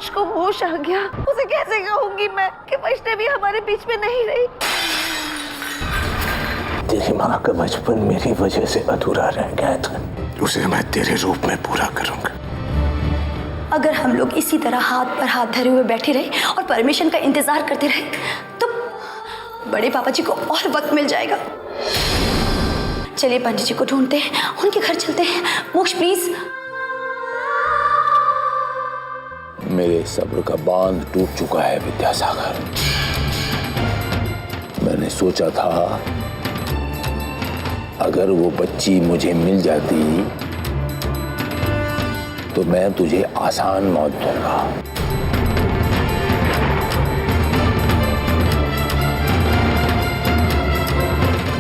मोक्ष को होश आ गया, उसे कैसे कहूंगी मैं कि वैष्णवी हमारे बीच में नहीं रही। तेरी माँ का बचपन मेरी वजह से अधूरा रह गया था, उसे मैं तेरे रूप में पूरा करूंगा। अगर हम लोग इसी तरह हाथ पर हाथ धरे हुए बैठे रहे और परमिशन का इंतजार करते रहे तो बड़े पापा जी को और वक्त मिल जाएगा। चलिए पंडित जी को ढूंढते हैं, उनके घर चलते हैं। मोक्ष प्लीज। मेरे सब्र का बांध टूट चुका है विद्यासागर। मैंने सोचा था अगर वो बच्ची मुझे मिल जाती तो मैं तुझे आसान मौत दूंगा,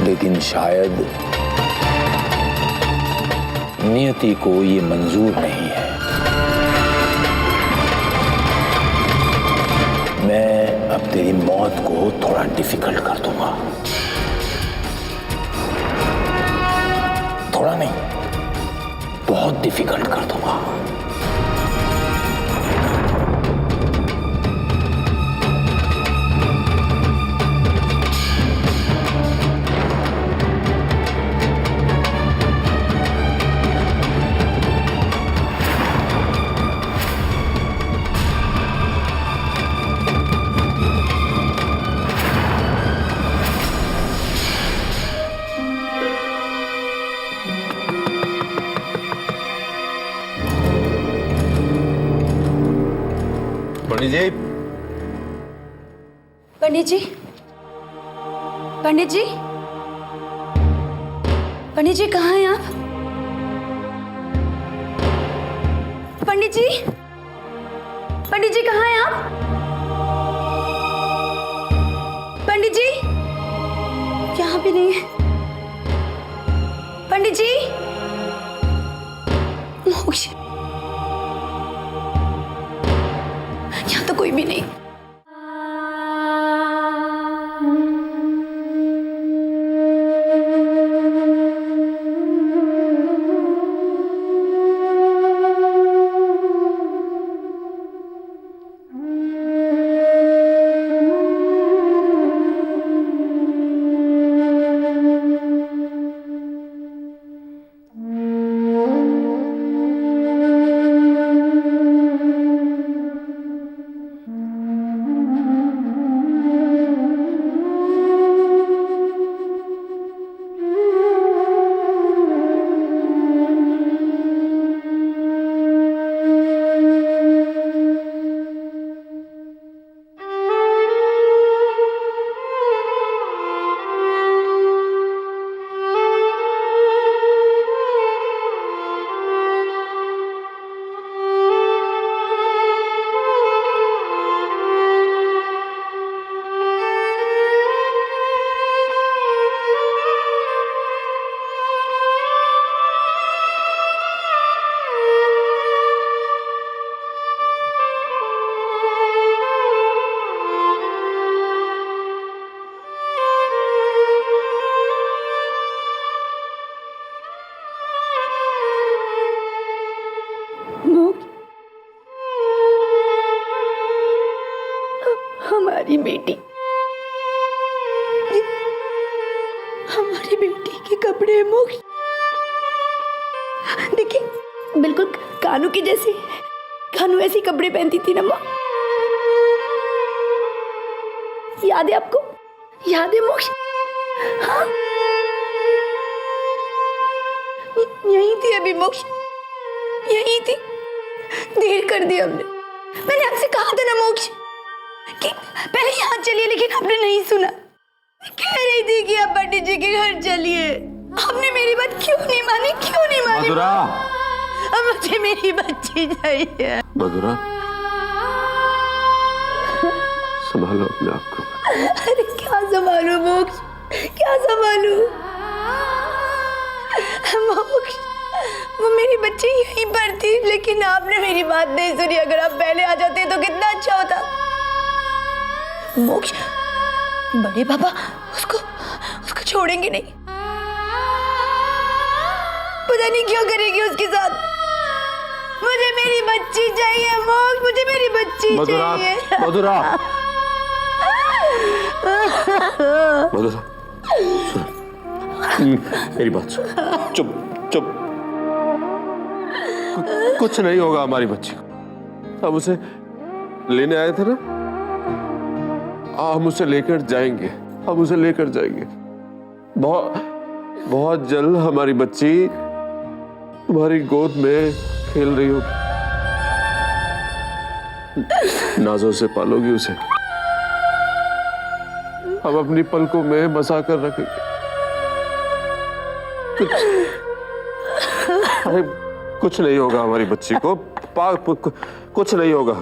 लेकिन शायद नियति को ये मंजूर नहीं है। मैं अब तेरी मौत को थोड़ा डिफिकल्ट कर दूंगा, थोड़ा नहीं बहुत डिफिकल्ट कर दूंगा। पंडित जी, पंडित जी, पंडित जी, पंडित जी कहाँ हैं आप? पंडित जी, पंडित जी कहाँ हैं आप? पंडित जी यहाँ भी नहीं है। पंडित जी, मोक्ष, यहाँ तो कोई भी नहीं। हमारी बेटी, हमारी बेटी के कपड़े मोक्ष, देखिए बिल्कुल कानू की जैसी। कानू ऐसी कपड़े पहनती थी ना माँ, याद है आपको? याद है मोक्ष? हाँ यही थी अभी मोक्ष, यही थी। देर कर दी हमने। मैंने आपसे कहा था ना मोक्ष कि पहले यहाँ चलिए, लेकिन आपने नहीं सुना। कह रही थी कि आप पंडित जी के घर चलिए, आपने मेरी बात क्यों नहीं मानी? क्यों नहीं मानी? मधुरा, अब मुझे मेरी बच्ची चाहिए। मधुरा संभालो अपने आप को। अरे क्या संभालू मोक्ष, क्या संभालू? मोक्ष, वो मेरी बच्ची यहीं पर थी, लेकिन आपने मेरी बात नहीं सुनी। अगर आप पहले आ जाते तो कितना अच्छा होता। मोक्ष, बड़े पापा उसको छोड़ेंगे नहीं। पता नहीं क्यों करेगी उसके साथ। मुझे मेरी बच्ची चाहिए मोक्ष, मुझे मेरी बच्ची मधुरा, चाहिए। मधुरा, मधुरा, सुन, मेरी बात सुन, चुप चुप। कुछ नहीं होगा हमारी बच्ची को। हम उसे लेने आए थे ना, हम उसे लेकर जाएंगे, हम उसे लेकर जाएंगे। बहुत जल्द हमारी बच्ची तुम्हारी गोद में खेल रही होगी, नाजों से पालोगी उसे, हम अपनी पलकों में बसा कर रखेंगे। कुछ नहीं होगा हमारी बच्ची को, कुछ नहीं होगा।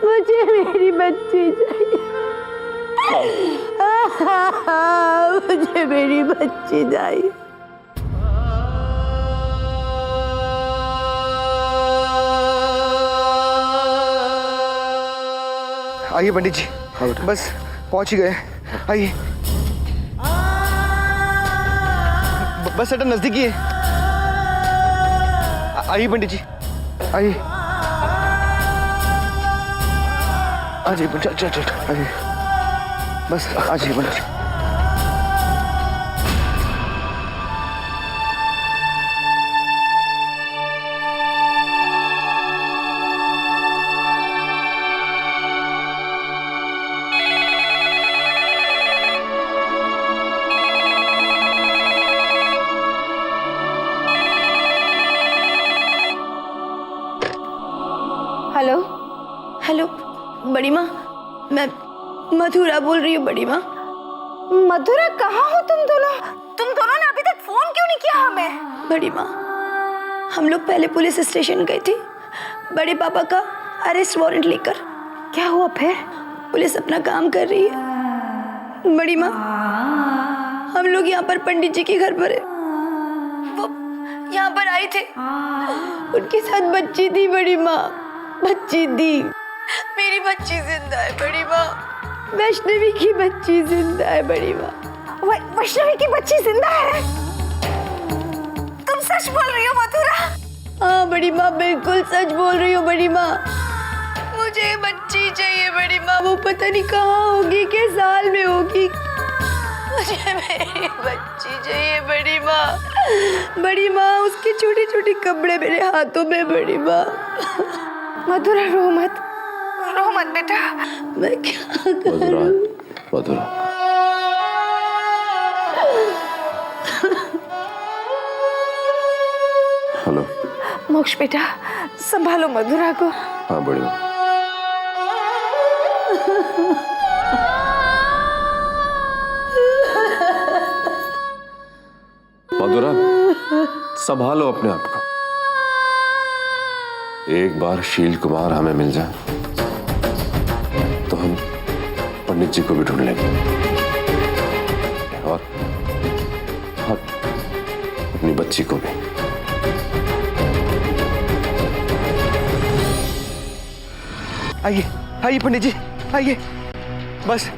मुझे मेरी बच्ची चाहिए। मुझे मेरी बच्ची चाहिए। आइए पंडित जी, बस पहुंच ही गए। आइए, बस अड्डा नजदीक ही है। आइए पंडित जी, आइए। आ जाइए पंडित, चल आइए, बस आ जाइए पंडित जी। हेलो हेलो, बड़ी माँ, मैं मथुरा बोल रही हूँ। बड़ी माँ, मधुरा कहाँ हो तुम दोनों ने अभी तक फोन क्यों नहीं किया हमें? बड़ी माँ, हम लोग पहले पुलिस स्टेशन गए थे बड़े पापा का अरेस्ट वारंट लेकर। क्या हुआ फिर? पुलिस अपना काम कर रही है। बड़ी माँ, हम लोग यहाँ पर पंडित जी के घर पर है, वो यहाँ पर आए थे, उनके साथ बच्ची थी। बड़ी माँ, बच्ची थी, मेरी बच्ची जिंदा है। बड़ी माँ, वैष्णवी की बच्ची जिंदा है। बड़ी माँ, वैष्णवी की बच्ची जिंदा है? तुम सच बोल रही हो मथुरा? हाँ बड़ी माँ, बिल्कुल सच बोल रही हो। बड़ी माँ, मुझे बच्ची चाहिए। बड़ी माँ, वो पता नहीं कहाँ होगी, किस साल में होगी। मुझे मेरी बच्ची चाहिए। बड़ी माँ, बड़ी माँ, उसके छोटे छोटे कपड़े मेरे हाथों में। बड़ी माँ, मधुरा रो मत बेटा। मैं क्या करूं? मधुरा, हेलो मोक्ष बेटा, संभालो मधुरा को। हाँ बढ़िया। मधुरा, संभालो अपने आप को। एक बार शील कुमार हमें मिल जाए तो हम पंडित जी को भी ढूंढ लेंगे और अपनी बच्ची को भी। आइए आइए पंडित जी, आइए। बस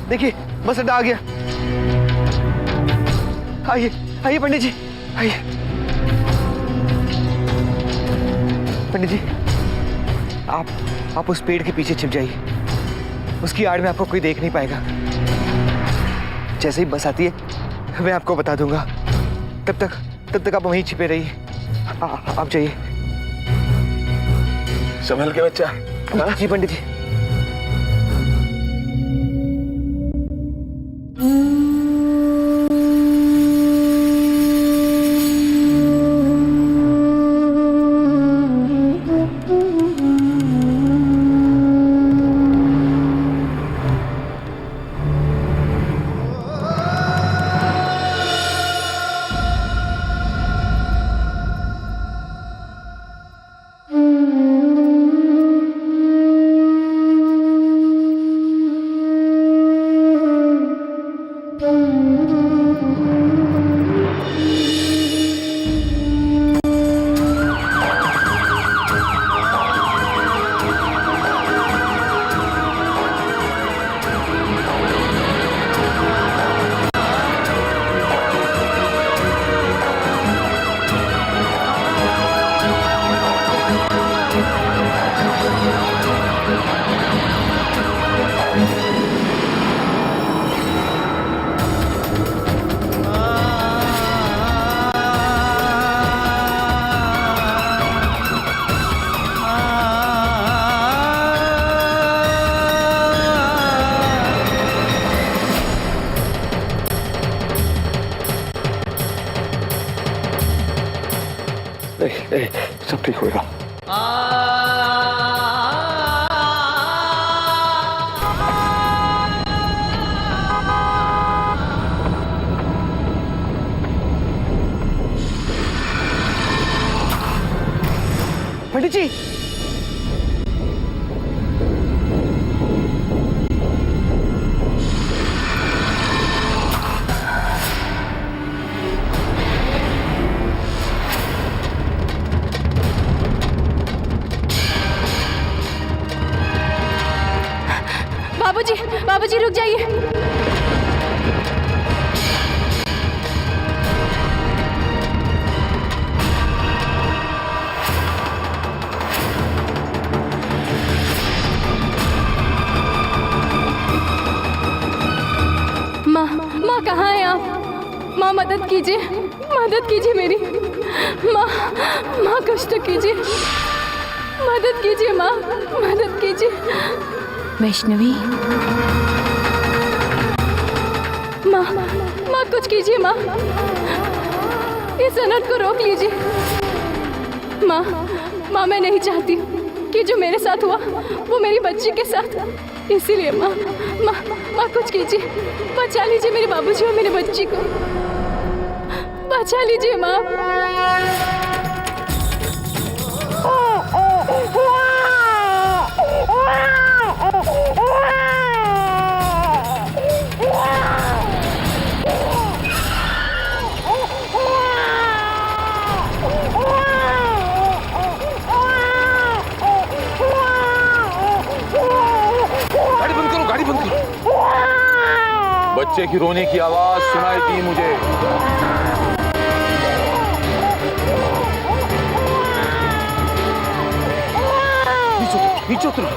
देखिए, बस अड्डा आ गया। आइए आइए पंडित जी, आइए। पंडित जी, आप उस पेड़ के पीछे छिप जाइए, उसकी आड़ में आपको कोई देख नहीं पाएगा। जैसे ही बस आती है मैं आपको बता दूंगा। तब तक आप वहीं छिपे रहिए। आप जाइए। संभल के बच्चा। जी पंडित जी। सब ठीक होगा। पंडित जी, बाबूजी, बाबूजी रुक जाइए। माँ, माँ कहाँ हैं आप? माँ मदद कीजिए, मदद कीजिए मेरी। माँ, माँ कुछ तो कीजिए, मदद कीजिए माँ, मदद कीजिए। वैष्णवी, माँ, माँ कुछ कीजिए माँ, इस अनर्थ को रोक लीजिए। माँ, माँ मैं नहीं चाहती कि जो मेरे साथ हुआ वो मेरी बच्ची के साथ, इसीलिए माँ, माँ, माँ कुछ कीजिए, बचा लीजिए मेरे बाबूजी और मेरी बच्ची को, बचा लीजिए माँ। गाड़ी बंद करो, गाड़ी बंद करो। बच्चे की रोने की आवाज सुनाई दी मुझे। नीचे उतरो।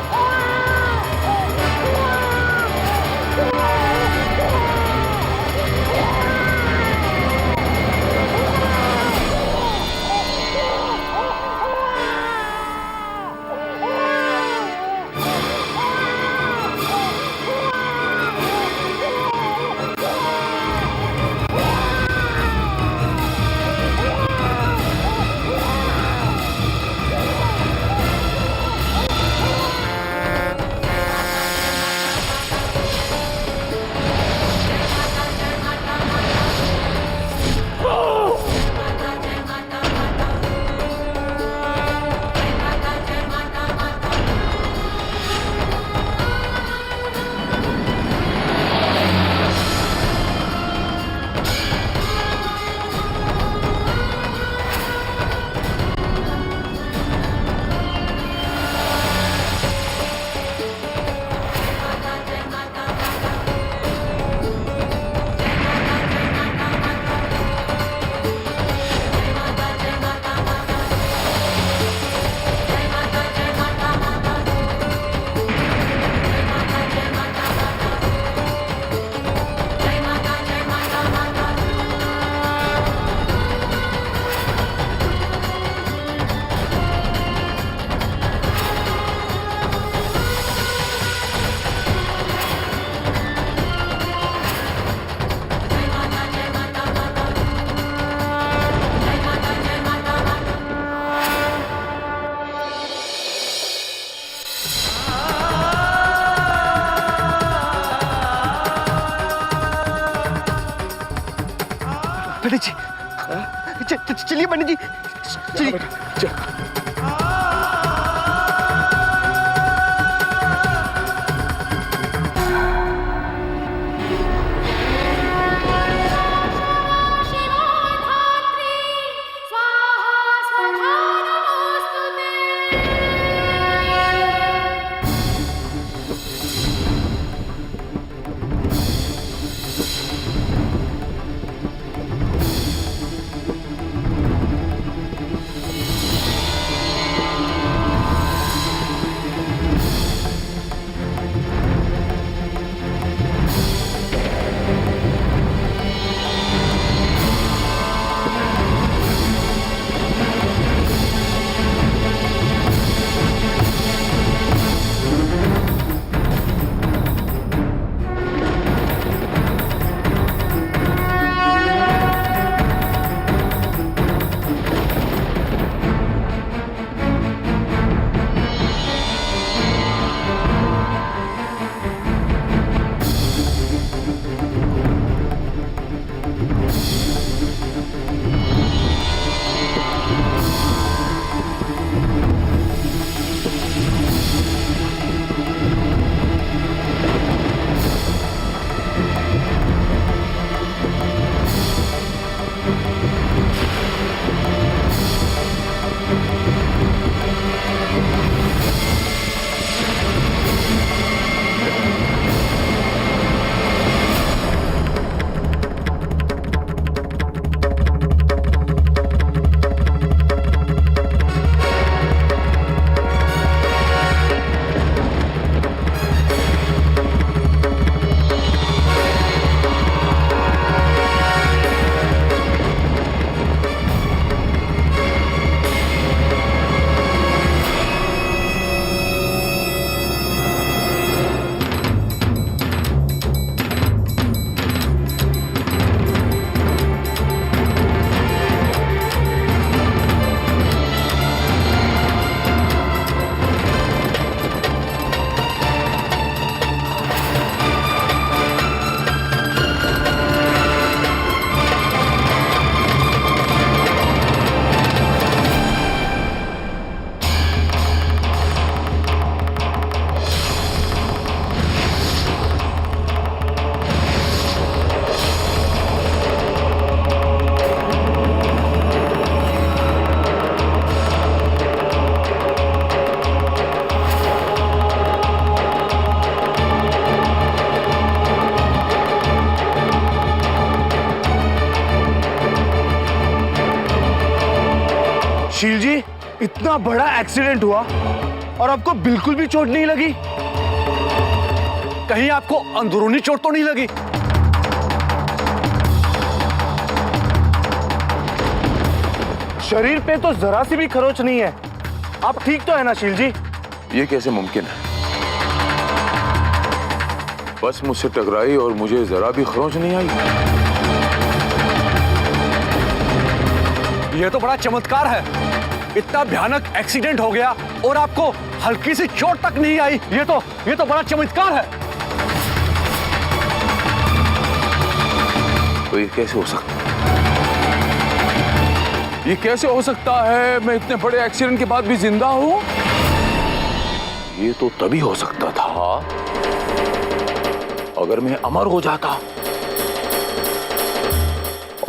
पंडित जी, चलिए पंडित जी, चलिए। शील जी, इतना बड़ा एक्सीडेंट हुआ और आपको बिल्कुल भी चोट नहीं लगी? कहीं आपको अंदरूनी चोट तो नहीं लगी? शरीर पे तो जरा सी भी खरोच नहीं है। आप ठीक तो है ना शील जी? ये कैसे मुमकिन है? बस मुझसे टकराई और मुझे जरा भी खरोंच नहीं आई। ये तो बड़ा चमत्कार है। इतना भयानक एक्सीडेंट हो गया और आपको हल्की सी चोट तक नहीं आई। ये तो बड़ा चमत्कार है। तो ये कैसे हो सकता है? ये कैसे हो सकता है? मैं इतने बड़े एक्सीडेंट के बाद भी जिंदा हूं। ये तो तभी हो सकता था अगर मैं अमर हो जाता,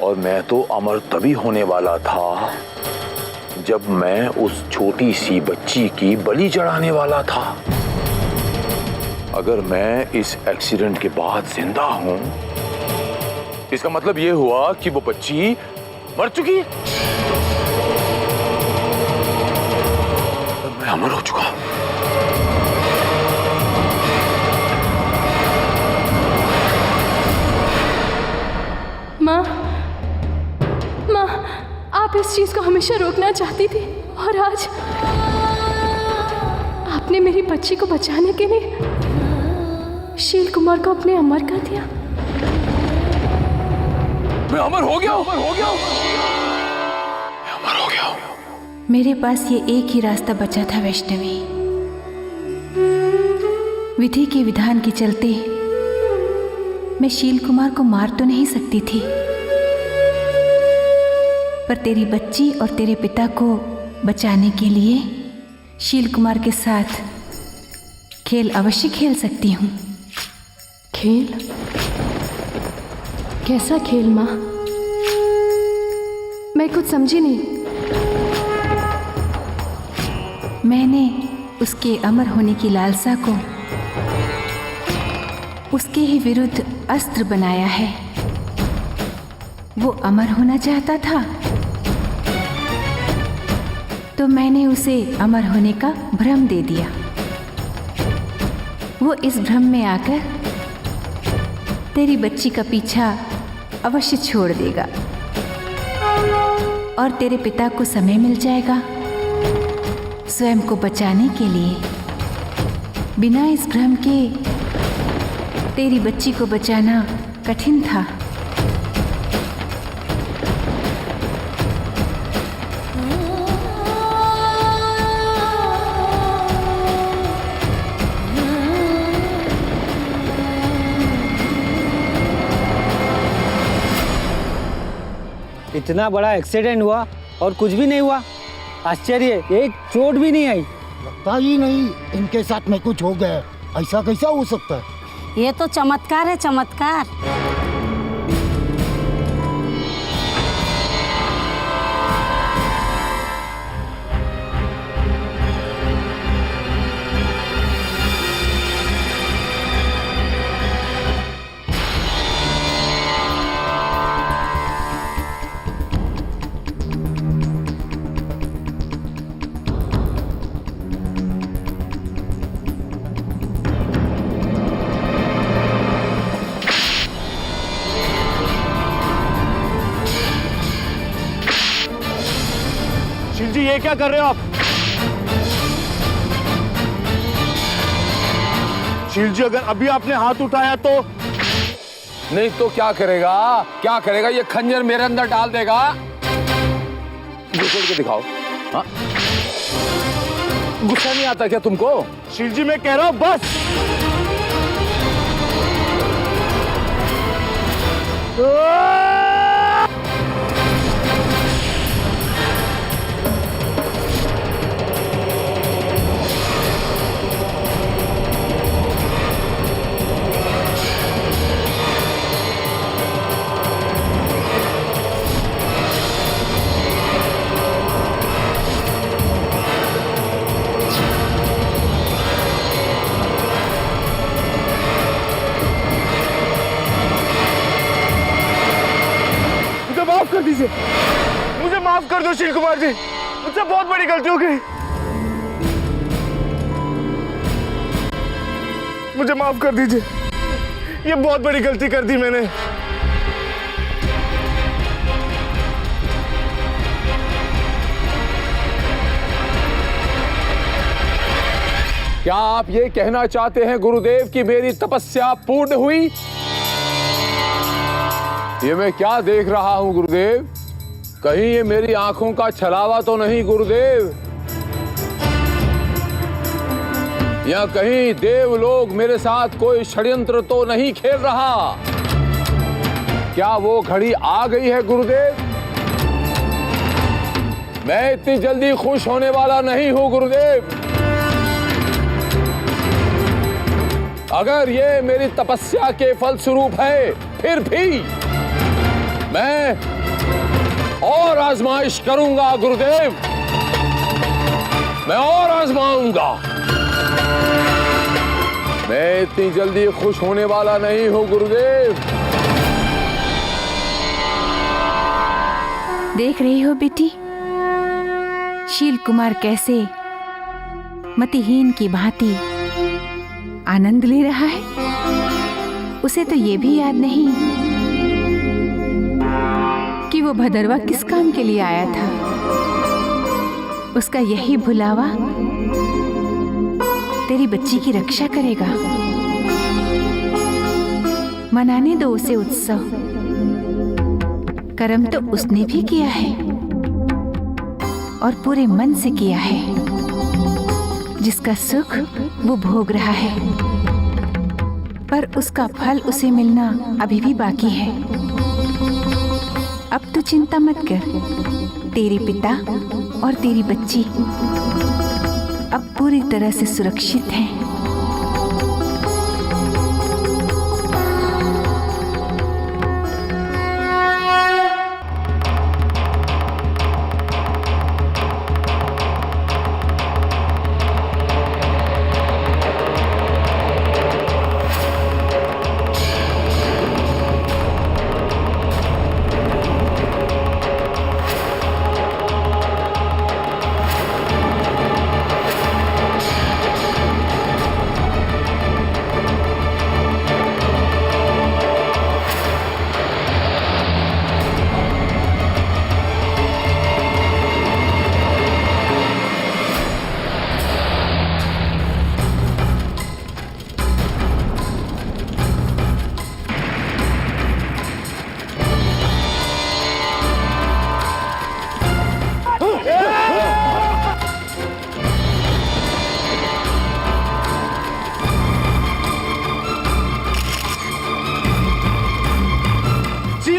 और मैं तो अमर तभी होने वाला था जब मैं उस छोटी सी बच्ची की बलि चढ़ाने वाला था। अगर मैं इस एक्सीडेंट के बाद जिंदा हूं, इसका मतलब यह हुआ कि वो बच्ची मर चुकी है। मैं अमर हो चुका। माँ, आप इस चीज को हमेशा रोकना चाहती थी और आज आपने मेरी बच्ची को बचाने के लिए शील कुमार को अपने अमर कर दिया। मैं अमर हो गया, मैं अमर हो गया। मेरे पास ये एक ही रास्ता बचा था वैष्णवी। विधि के विधान के चलते मैं शील कुमार को मार तो नहीं सकती थी, पर तेरी बच्ची और तेरे पिता को बचाने के लिए शील कुमार के साथ खेल अवश्य खेल सकती हूँ। खेल? कैसा खेल माँ? मैं कुछ समझी नहीं। मैंने उसके अमर होने की लालसा को उसके ही विरुद्ध अस्त्र बनाया है। वो अमर होना चाहता था तो मैंने उसे अमर होने का भ्रम दे दिया। वो इस भ्रम में आकर तेरी बच्ची का पीछा अवश्य छोड़ देगा और तेरे पिता को समय मिल जाएगा स्वयं को बचाने के लिए। बिना इस भ्रम के तेरी बच्ची को बचाना कठिन था। इतना बड़ा एक्सीडेंट हुआ और कुछ भी नहीं हुआ। आश्चर्य, एक चोट भी नहीं आई। लगता ही नहीं इनके साथ में कुछ हो गया। ऐसा कैसा हो सकता है? ये तो चमत्कार है, चमत्कार। शील जी, ये क्या कर रहे हो आप? शील जी, अगर अभी आपने हाथ उठाया तो? नहीं तो क्या करेगा? क्या करेगा? ये खंजर मेरे अंदर डाल देगा। घुसेड़ के दिखाओ। हाँ? गुस्सा नहीं आता क्या तुमको? शील जी, मैं कह रहा हूं बस। मुझे माफ कर दीजिए, मुझे माफ कर दो शील कुमार जी। मुझसे बहुत बड़ी गलती हो गई, मुझे माफ कर दीजिए। ये बहुत बड़ी गलती कर दी मैंने। क्या आप ये कहना चाहते हैं गुरुदेव कि मेरी तपस्या पूर्ण हुई? ये मैं क्या देख रहा हूं गुरुदेव? कहीं ये मेरी आंखों का छलावा तो नहीं गुरुदेव? या कहीं देवलोक मेरे साथ कोई षड्यंत्र तो नहीं खेल रहा? क्या वो घड़ी आ गई है गुरुदेव? मैं इतनी जल्दी खुश होने वाला नहीं हूं गुरुदेव। अगर ये मेरी तपस्या के फलस्वरूप है, फिर भी मैं और आजमाइश करूंगा गुरुदेव, मैं और आजमाऊंगा। मैं इतनी जल्दी खुश होने वाला नहीं हूं गुरुदेव। देख रही हो बेटी, शील कुमार कैसे मतिहीन की भांति आनंद ले रहा है। उसे तो ये भी याद नहीं कि वो भदरवा किस काम के लिए आया था। उसका यही भुलावा तेरी बच्ची की रक्षा करेगा। मनाने दो उसे उत्सव। कर्म तो उसने भी किया है और पूरे मन से किया है, जिसका सुख वो भोग रहा है, पर उसका फल उसे मिलना अभी भी बाकी है। अब तू चिंता मत कर, तेरे पिता और तेरी बच्ची अब पूरी तरह से सुरक्षित हैं।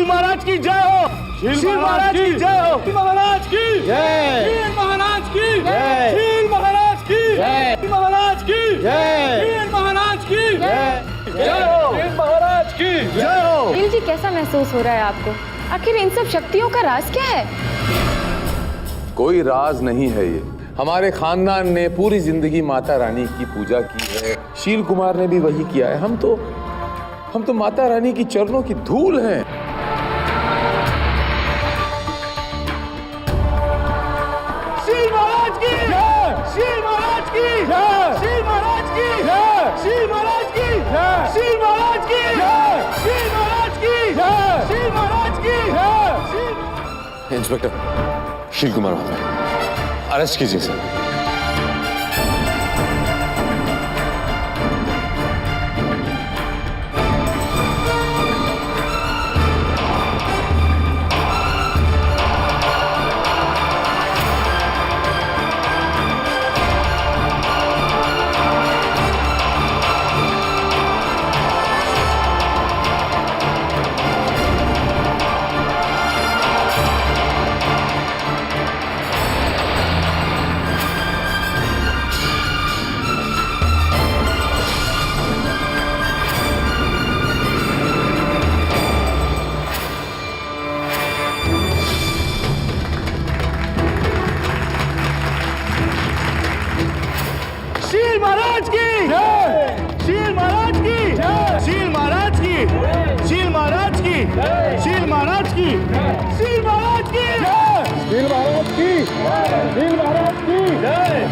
महाराज की जय हो। शील महाराज की जय हो। महाराज की जय। शील महाराज की जय। शील महाराज की जय। महाराज की जय। शील महाराज की जय। जय हो। शील महाराज की जय हो। शील जी, कैसा महसूस हो रहा है आपको? आखिर इन सब शक्तियों का राज क्या है? कोई राज नहीं है ये। हमारे खानदान ने पूरी जिंदगी माता रानी की पूजा की है। शील कुमार ने भी वही किया है। हम तो माता रानी की चरणों की धूल हैं। शील महाराज की जय। शील महाराज की जय। शील महाराज की जय। शील महाराज की जय। शील महाराज की जय। शील महाराज की जय। शील महाराज की जय। इंस्पेक्टर, शील कुमार वहां पे, अरेस्ट कीजिए सर। शील महाराज की जय।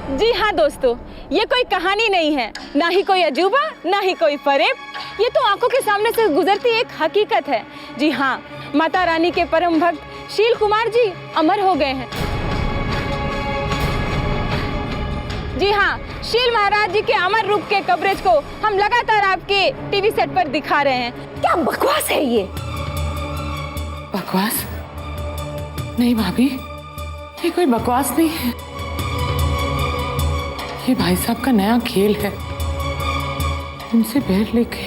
जी हाँ दोस्तों, ये कोई कहानी नहीं है, ना ही कोई अजूबा, ना ही कोई फरेब। ये तो आंखों के सामने से गुजरती एक हकीकत है। जी हाँ, माता रानी के परम भक्त शील कुमार जी अमर हो गए हैं। जी हाँ, शील महाराज जी के अमर रूप के कवरेज को हम लगातार आपके टीवी सेट पर दिखा रहे हैं। क्या बकवास है ये? बकवास नहीं भाभी, ये कोई बकवास नहीं है। ये भाई साहब का नया खेल है। इनसे बैर लेके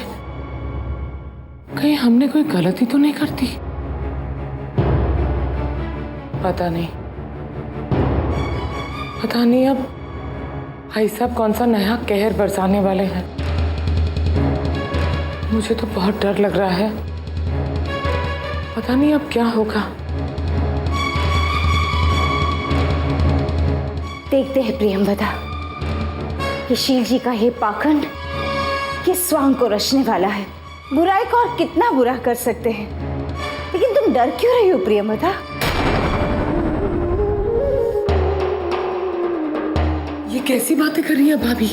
कहीं हमने कोई गलती तो नहीं करती? पता नहीं अब भाई साहब कौन सा नया कहर बरसाने वाले हैं। मुझे तो बहुत डर लग रहा है। पता नहीं अब क्या होगा। देखते हैं प्रियंवदा, ये शील जी का ये पाखंड किस स्वांग को रचने वाला है। बुराई को और कितना बुरा कर सकते हैं। लेकिन तुम डर क्यों रही हो प्रियंवदा? ये कैसी बातें कर रही है भाभी?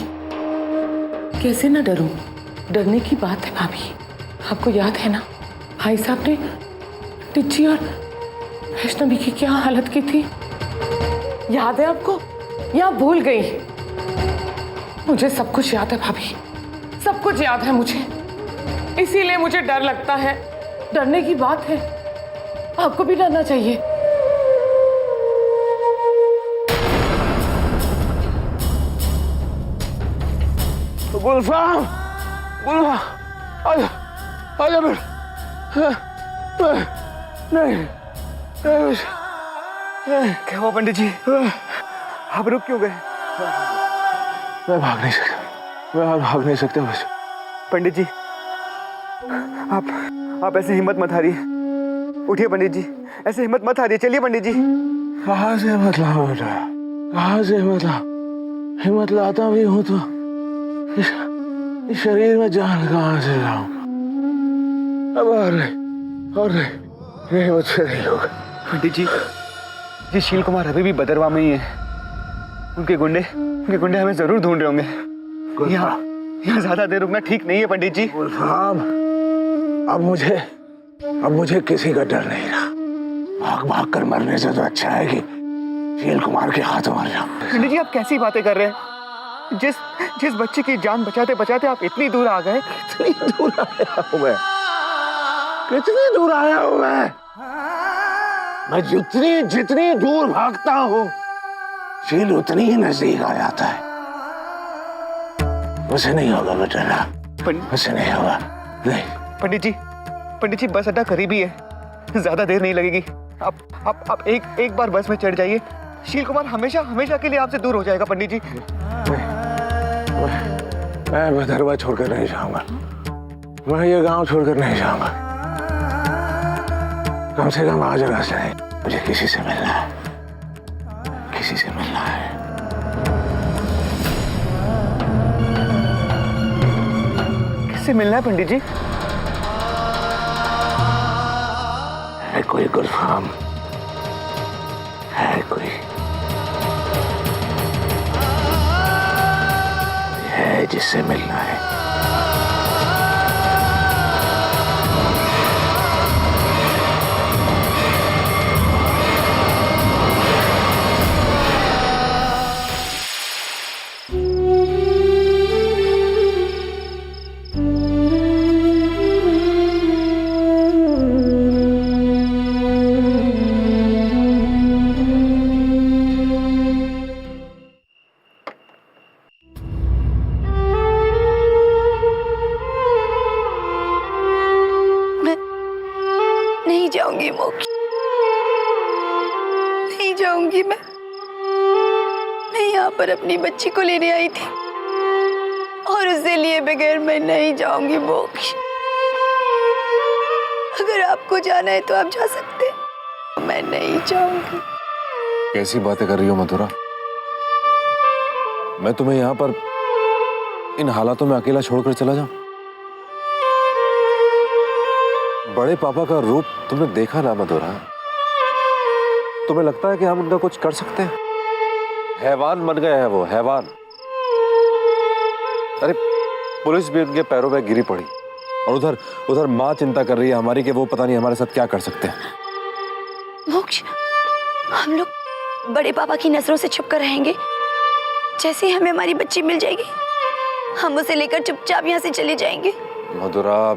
कैसे ना डरूं? डरने की बात है भाभी। आपको याद है ना भाई साहब ने टिच्ची और वैष्णवी की क्या हालत की थी? याद है आपको या भूल गई? मुझे सब कुछ याद है भाभी, सब कुछ याद है मुझे। इसीलिए मुझे डर लगता है। डरने की बात है, आपको भी डरना चाहिए। गुलफाम, गुलफाम, आजा, आजा नहीं, क्या हुआ पंडित जी? आप रुक क्यों गए? मैं भाग नहीं सकता, मैं भाग नहीं सकता बस। पंडित जी, आप ऐसे हिम्मत मत हारिए। उठिए पंडित जी, ऐसे हिम्मत मत हारिए। चलिए पंडित जी। कहाँ से हिम्मत लाऊं बेटा, कहाँ से हिम्मत लाऊं? हिम्मत लाता भी हूँ तो इस शरीर में जान कहाँ से लाऊं? अब और नहीं मुझसे नहीं होगा। पंडित जी शील कुमार अभी भी बदरवा में ही है। उनके गुंडे हमें जरूर ढूंढ रहे होंगे। यहाँ ज्यादा देर रुकना ठीक नहीं है पंडित जी। गुलफाम, अब मुझे किसी का डर नहीं रहा। भाग कर मरने से तो अच्छा है कि शील कुमार के हाथों मर जाऊं। पंडित जी, आप कैसी बातें कर रहे हैं? जिस बच्चे की जान बचाते बचाते आप इतनी दूर आ गए। कितनी दूर आया हूं मैं? कितनी दूर आया हूं मैं जितनी दूर भागता हूं, शील उतनी ही नजदीक आ जाता है। मुझे नहीं होगा बेटा ना, मुझे नहीं होगा। नहीं पंडित जी बस अड्डा करीब ही है, ज्यादा देर नहीं लगेगी। आप एक बार बस में चढ़ जाइए। शील कुमार हमेशा के लिए आपसे दूर हो जाएगा पंडित जी। मैं भदरवा छोड़कर नहीं जाऊंगा, मैं ये गांव छोड़कर नहीं जाऊंगा। कम से कम आज रात नहीं, मुझे किसी से मिलना है, किसी से मिलना है। किससे मिलना है पंडित जी? है कोई गुलफाम, है कोई है जिससे मिलना है। नहीं जाऊंगी मोक्ष, जाऊंगी। मैं यहाँ पर अपनी बच्ची को लेने आई थी और उसे लिए बगैर मैं नहीं जाऊंगी मोक्ष। अगर आपको जाना है तो आप जा सकते हैं, मैं नहीं जाऊंगी। कैसी बातें कर रही हो मधुरा? मैं तुम्हें यहाँ पर इन हालातों में अकेला छोड़कर चला जाऊं? बड़े पापा का रूप तुमने देखा ना मधुरा? तुम्हें लगता है कि हम उनका कुछ कर सकते हैं? हैवान बन गए हैं वो, हैवान। अरे पुलिस भी उनके पैरों में गिरी पड़ी और उधर उधर माँ चिंता कर रही है हमारी कि वो पता नहीं हमारे साथ क्या कर सकते हैं। मोक्ष, हम लोग बड़े पापा की नजरों से छुप कर रहेंगे। जैसे ही हमें हमारी बच्ची मिल जाएगी हम उसे लेकर चुपचाप यहाँ से चले जाएंगे। मधुरा,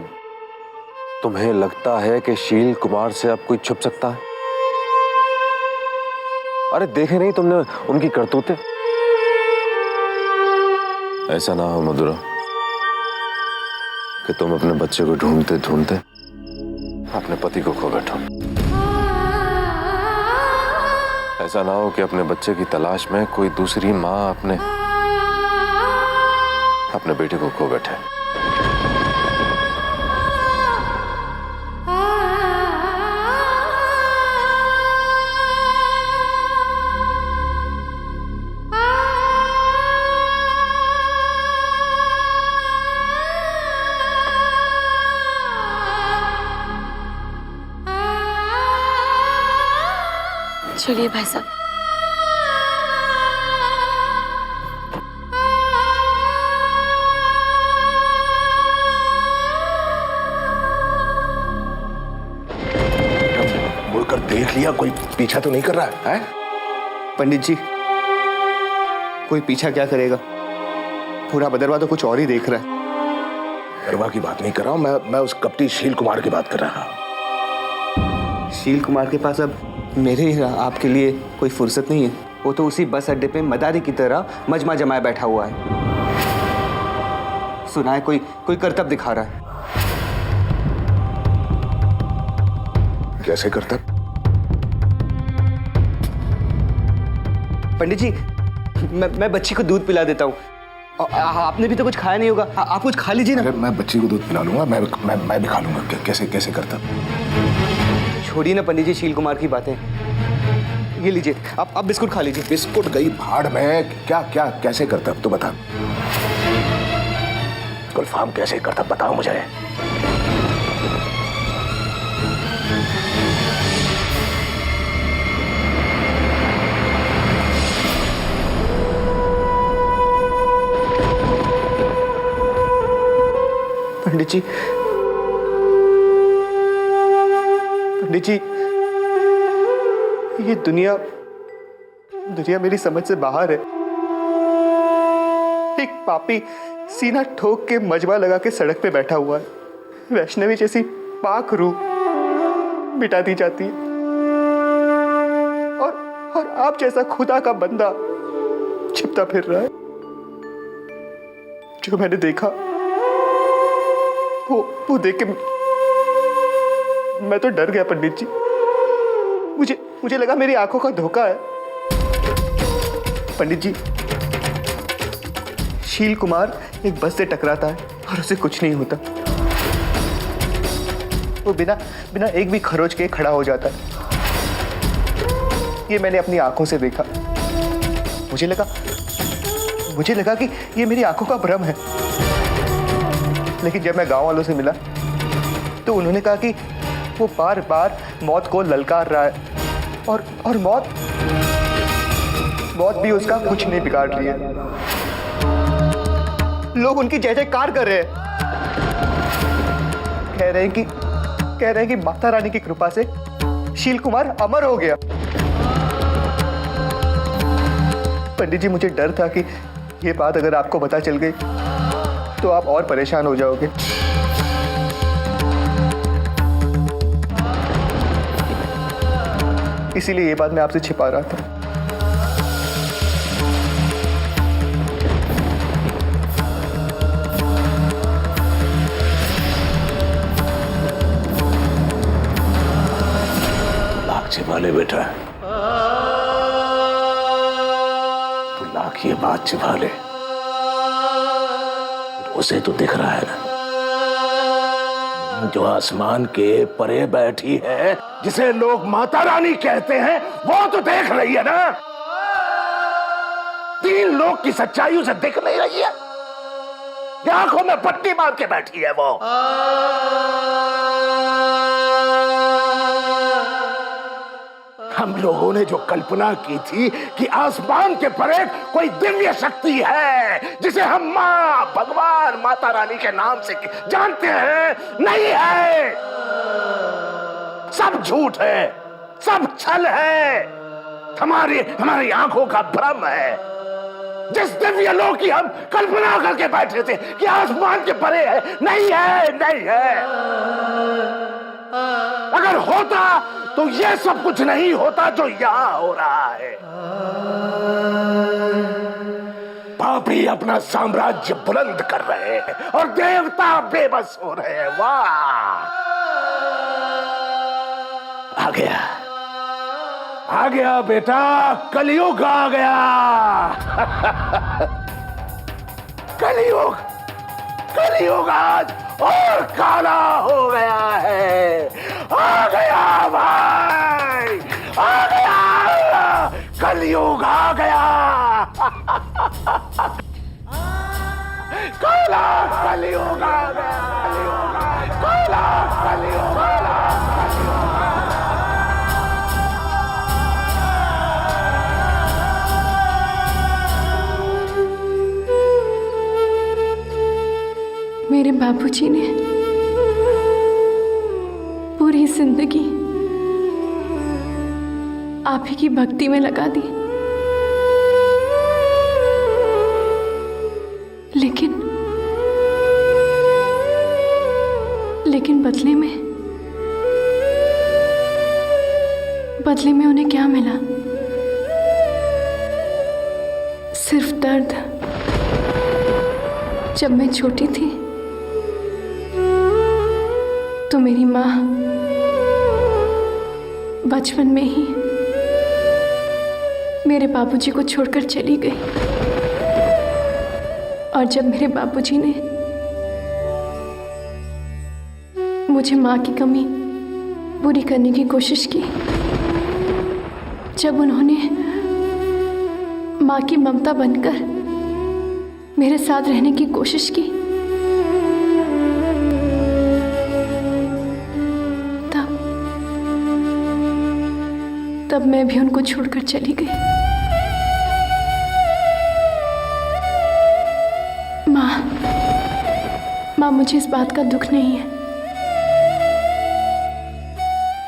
तुम्हें लगता है कि शील कुमार से अब कोई छुप सकता है? अरे देखे नहीं तुमने उनकी करतूतें? ऐसा ना हो मधुरा कि तुम अपने बच्चे को ढूंढते ढूंढते अपने पति को खो बैठो। ऐसा ना हो कि अपने बच्चे की तलाश में कोई दूसरी माँ अपने बेटे को खो बैठे। चलिए भाई साहब। मुड़कर देख लिया, कोई पीछा तो नहीं कर रहा है? पंडित जी, कोई पीछा क्या करेगा? पूरा बदरवा तो कुछ और ही देख रहा है। बदरवा की बात नहीं कर रहा हूं मैं उस कपटी शील कुमार की बात कर रहा हूं। शील कुमार के पास अब मेरे आपके लिए कोई फुर्सत नहीं है। वो तो उसी बस अड्डे पे मदारी की तरह मजमा जमाए बैठा हुआ है। सुना है कोई करतब दिखा रहा है। कैसे करतब? पंडित जी, मैं बच्ची को दूध पिला देता हूँ। आपने भी तो कुछ खाया नहीं होगा, आप कुछ खा लीजिए ना। मैं बच्ची को दूध पिला लूंगा, मैं भी खा लूंगा। कैसे करतब? छोड़िए ना पंडित जी शील कुमार की बातें। ये लीजिए, आप बिस्कुट खा लीजिए। बिस्कुट गई भाड़ में। क्या कैसे करतब तो बता। गुलफाम कैसे करतब बताओ मुझे। पंडित जी, ये दुनिया मेरी समझ से बाहर है। एक पापी सीना ठोक के मजबा लगा के सड़क पे बैठा हुआ है। वैष्णवी जैसी पाक रूह मिटा दी जाती है और आप जैसा खुदा का बंदा छिपता फिर रहा है। जो मैंने देखा वो देख के मैं तो डर गया पंडित जी। मुझे लगा मेरी आंखों का धोखा है। पंडित जी, शील कुमार एक बस से टकराता है और उसे कुछ नहीं होता। वो बिना एक भी खरोच के खड़ा हो जाता है। ये मैंने अपनी आंखों से देखा। मुझे लगा कि ये मेरी आंखों का भ्रम है। लेकिन जब मैं गांव वालों से मिला तो उन्होंने कहा कि वो बार बार मौत को ललकार रहा है और मौत भी उसका कुछ नहीं बिगाड़ रही है। लोग उनकी जय जयकार कर रहे हैं। कह रहे हैं कि माता रानी की कृपा से शील कुमार अमर हो गया। पंडित जी, मुझे डर था कि ये बात अगर आपको पता चल गई तो आप और परेशान हो जाओगे। इसीलिए ये बात मैं आपसे छिपा रहा था। भाग छिपा ले बेटा। ताकि ये बात छिपा ले। उसे तो दिख रहा है ना, जो आसमान के परे बैठी है, जिसे लोग माता रानी कहते हैं, वो तो देख रही है ना। 3 लोग की सच्चाई उसे दिख नहीं रही है। आंखों में पट्टी बांध के बैठी है वो। हम लोगों ने जो कल्पना की थी कि आसमान के परे कोई दिव्य शक्ति है जिसे हम मां, भगवान, माता रानी के नाम से जानते हैं, नहीं है। सब झूठ है, सब छल है, हमारी आंखों का भ्रम है। जिस दिव्य लोक की हम कल्पना करके बैठे थे कि आसमान के परे है, नहीं है, नहीं है। अगर होता तो ये सब कुछ नहीं होता जो यहां हो रहा है। पापी अपना साम्राज्य बुलंद कर रहे हैं और देवता बेबस हो रहे हैं। वाह, आ गया बेटा, कलयुग आ गया। कलयुग आज और काला हो गया है। आ गया भाई, आ गया, कलयुग आ गया। काला कलयुग आ गया, काला कलयुग आ गया। मेरे बाबूजी ने पूरी जिंदगी आप ही की भक्ति में लगा दी, लेकिन बदले में उन्हें क्या मिला? सिर्फ दर्द। जब मैं छोटी थी तो मेरी माँ बचपन में ही मेरे बाबूजी को छोड़कर चली गई, और जब मेरे बाबूजी ने मुझे माँ की कमी पूरी करने की कोशिश की, जब उन्होंने माँ की ममता बनकर मेरे साथ रहने की कोशिश की, तब मैं भी उनको छोड़कर चली गई। माँ, मुझे इस बात का दुख नहीं है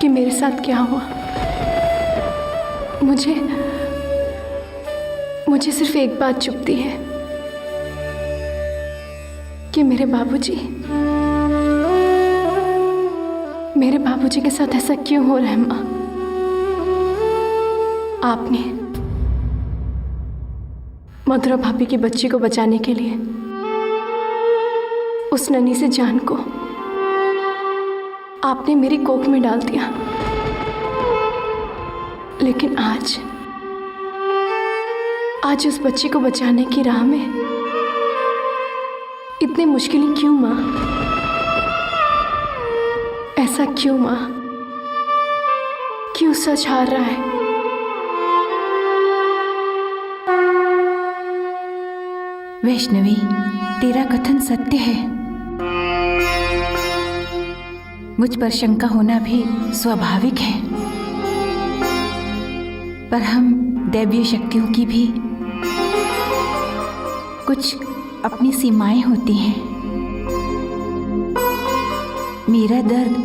कि मेरे साथ क्या हुआ। मुझे सिर्फ एक बात चुभती है कि मेरे बाबूजी के साथ ऐसा क्यों हो रहा है। माँ, आपने मधुरा भाभी की बच्ची को बचाने के लिए उस नन्ही से जान को आपने मेरी कोख में डाल दिया, लेकिन आज उस बच्ची को बचाने की राह में इतनी मुश्किलें क्यों माँ? ऐसा क्यों माँ? क्यों सच हार रहा है? वैष्णवी, तेरा कथन सत्य है। मुझ पर शंका होना भी स्वाभाविक है, पर हम दैवीय शक्तियों की भी कुछ अपनी सीमाएं होती हैं। मेरा दर्द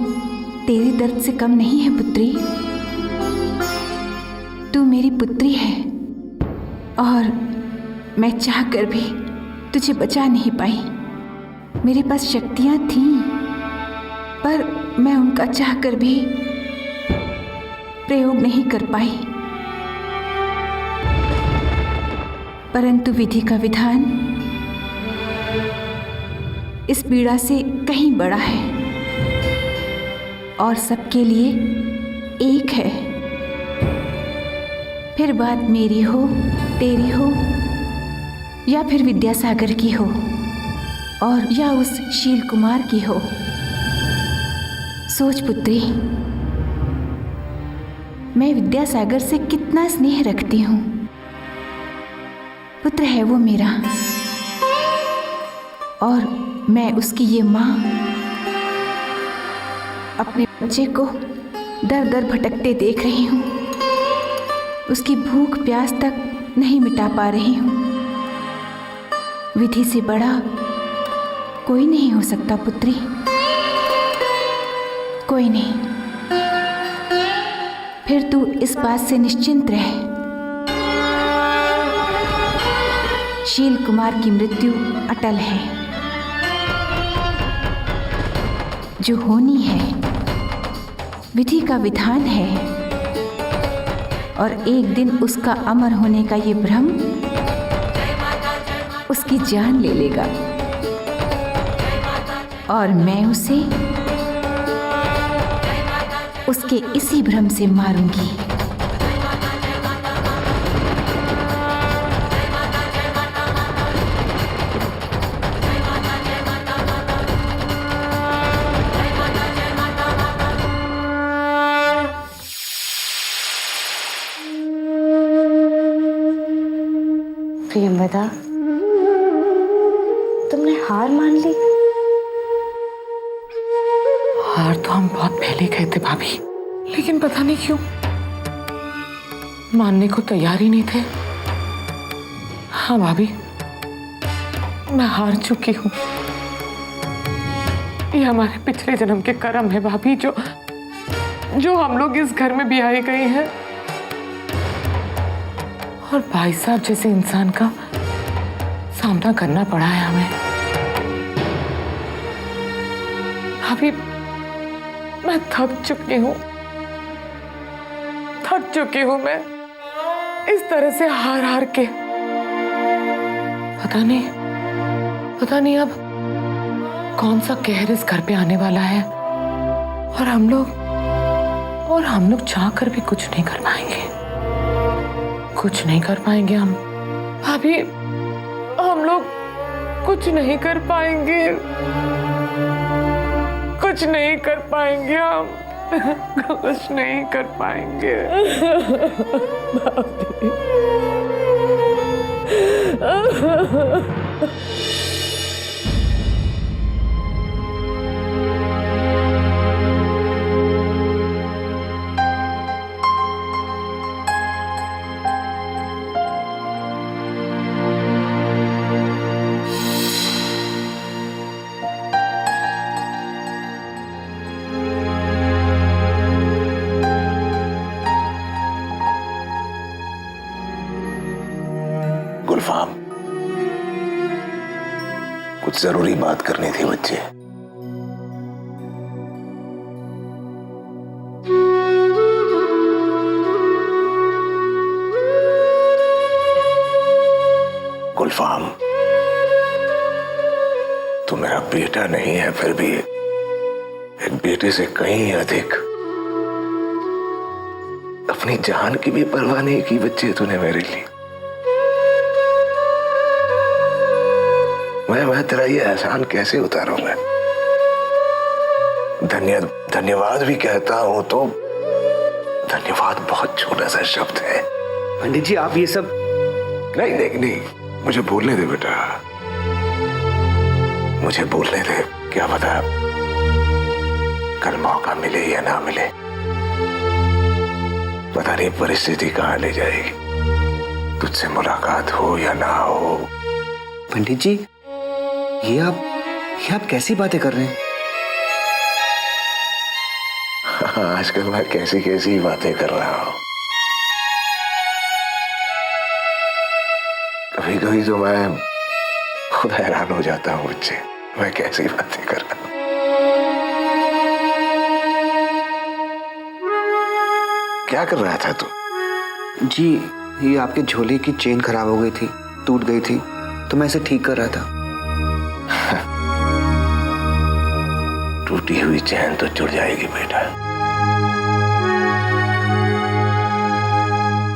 तेरे दर्द से कम नहीं है पुत्री। तू मेरी पुत्री है और मैं चाहकर भी तुझे बचा नहीं पाई। मेरे पास शक्तियां थीं, पर मैं उनका चाहकर भी प्रयोग नहीं कर पाई। परंतु विधि का विधान इस पीड़ा से कहीं बड़ा है और सबके लिए एक है। फिर बात मेरी हो, तेरी हो या फिर विद्यासागर की हो और या उस शील कुमार की हो। सोच पुत्री, मैं विद्यासागर से कितना स्नेह रखती हूँ। पुत्र है वो मेरा और मैं उसकी ये माँ अपने बच्चे को दर दर भटकते देख रही हूँ। उसकी भूख प्यास तक नहीं मिटा पा रही हूँ। विधि से बड़ा कोई नहीं हो सकता पुत्री, कोई नहीं। फिर तू इस बात से निश्चिंत रह, शील कुमार की मृत्यु अटल है। जो होनी है विधि का विधान है और एक दिन उसका अमर होने का ये भ्रम उसकी जान ले लेगा और मैं उसे उसके इसी भ्रम से मारूंगी। प्रियंवदा, तुमने हार मान ली? हार तो हम बहुत पहले गए थे भाभी, लेकिन पता नहीं क्यों मानने को तैयार ही नहीं थे। हाँ भाभी, मैं हार चुकी हूँ। ये हमारे पिछले जन्म के कर्म है भाभी, जो हम लोग इस घर में ब्याहे गए हैं। और भाई साहब जैसे इंसान का सामना करना पड़ा है हमें। भाभी, मैं थक चुकी हूँ मैं इस तरह से हार हार के। पता नहीं अब कौन सा कहर इस घर पे आने वाला है और हम लोग चाह कर भी कुछ नहीं कर पाएंगे हम। भाभी, हम लोग कुछ नहीं कर पाएंगे हम। कुछ नहीं कर पाएंगे गुलफाम, कुछ जरूरी बात करनी थी बच्चे। गुलफाम, तू मेरा बेटा नहीं है, फिर भी एक बेटे से कहीं अधिक अपनी जान की भी परवाह नहीं की बच्चे तूने मेरे लिए। मैं तेरा ये एहसान कैसे उतारूंगा? धन्यवाद भी कहता हूं तो धन्यवाद बहुत छोटा सा शब्द है। पंडित जी, आप ये सब नहीं, मुझे बोलने दे बेटा, मुझे बोलने दे। क्या पता कल मौका मिले या ना मिले, पता नहीं परिस्थिति कहां ले जाएगी। तुझसे मुलाकात हो या ना हो। पंडित जी, ये आप कैसी बातें कर रहे हैं? आजकल मैं कैसी बातें कर रहा हूं। कभी कभी तो मैं खुद हैरान हो जाता हूं बच्चे, मैं कैसी बातें कर रहा हूं। क्या कर रहा था तू? जी, ये आपके झोले की चेन खराब हो गई थी, टूट गई थी, तो मैं इसे ठीक कर रहा था। टूटी हुई चैन तो जुड़ जाएगी बेटा,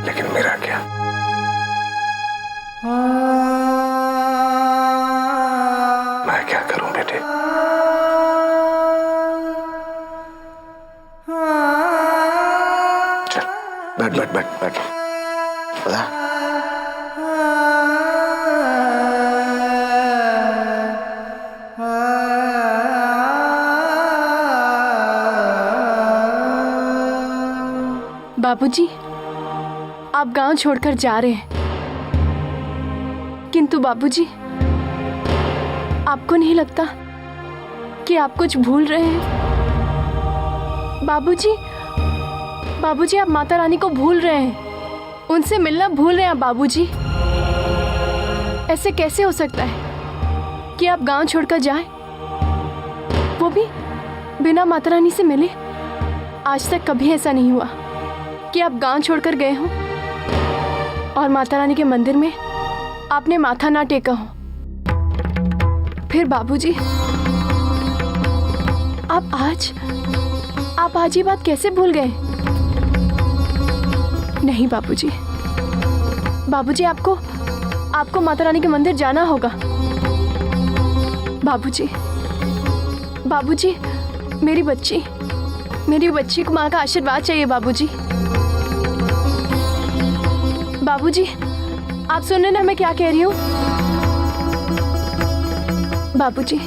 लेकिन मेरा क्या? बैठ बैठ बैठ बैठ। बता। बाबूजी, आप गांव छोड़कर जा रहे हैं, किंतु बाबूजी, आपको नहीं लगता कि आप कुछ भूल रहे हैं? बाबूजी, बाबूजी, आप माता रानी को भूल रहे हैं, उनसे मिलना भूल रहे हैं बाबूजी। ऐसे कैसे हो सकता है कि आप गांव छोड़कर जाएं, वो भी बिना माता रानी से मिले? आज तक कभी ऐसा नहीं हुआ कि आप गांव छोड़कर गए हो और माता रानी के मंदिर में आपने माथा ना टेका हो। फिर बाबूजी, आप आज ये बात कैसे भूल गए? नहीं बाबूजी, बाबूजी, आपको माता रानी के मंदिर जाना होगा। बाबूजी, बाबूजी, मेरी बच्ची को माँ का आशीर्वाद चाहिए बाबूजी। बाबूजी, आप सुन रहे ना मैं क्या कह रही हूँ? बाबूजी,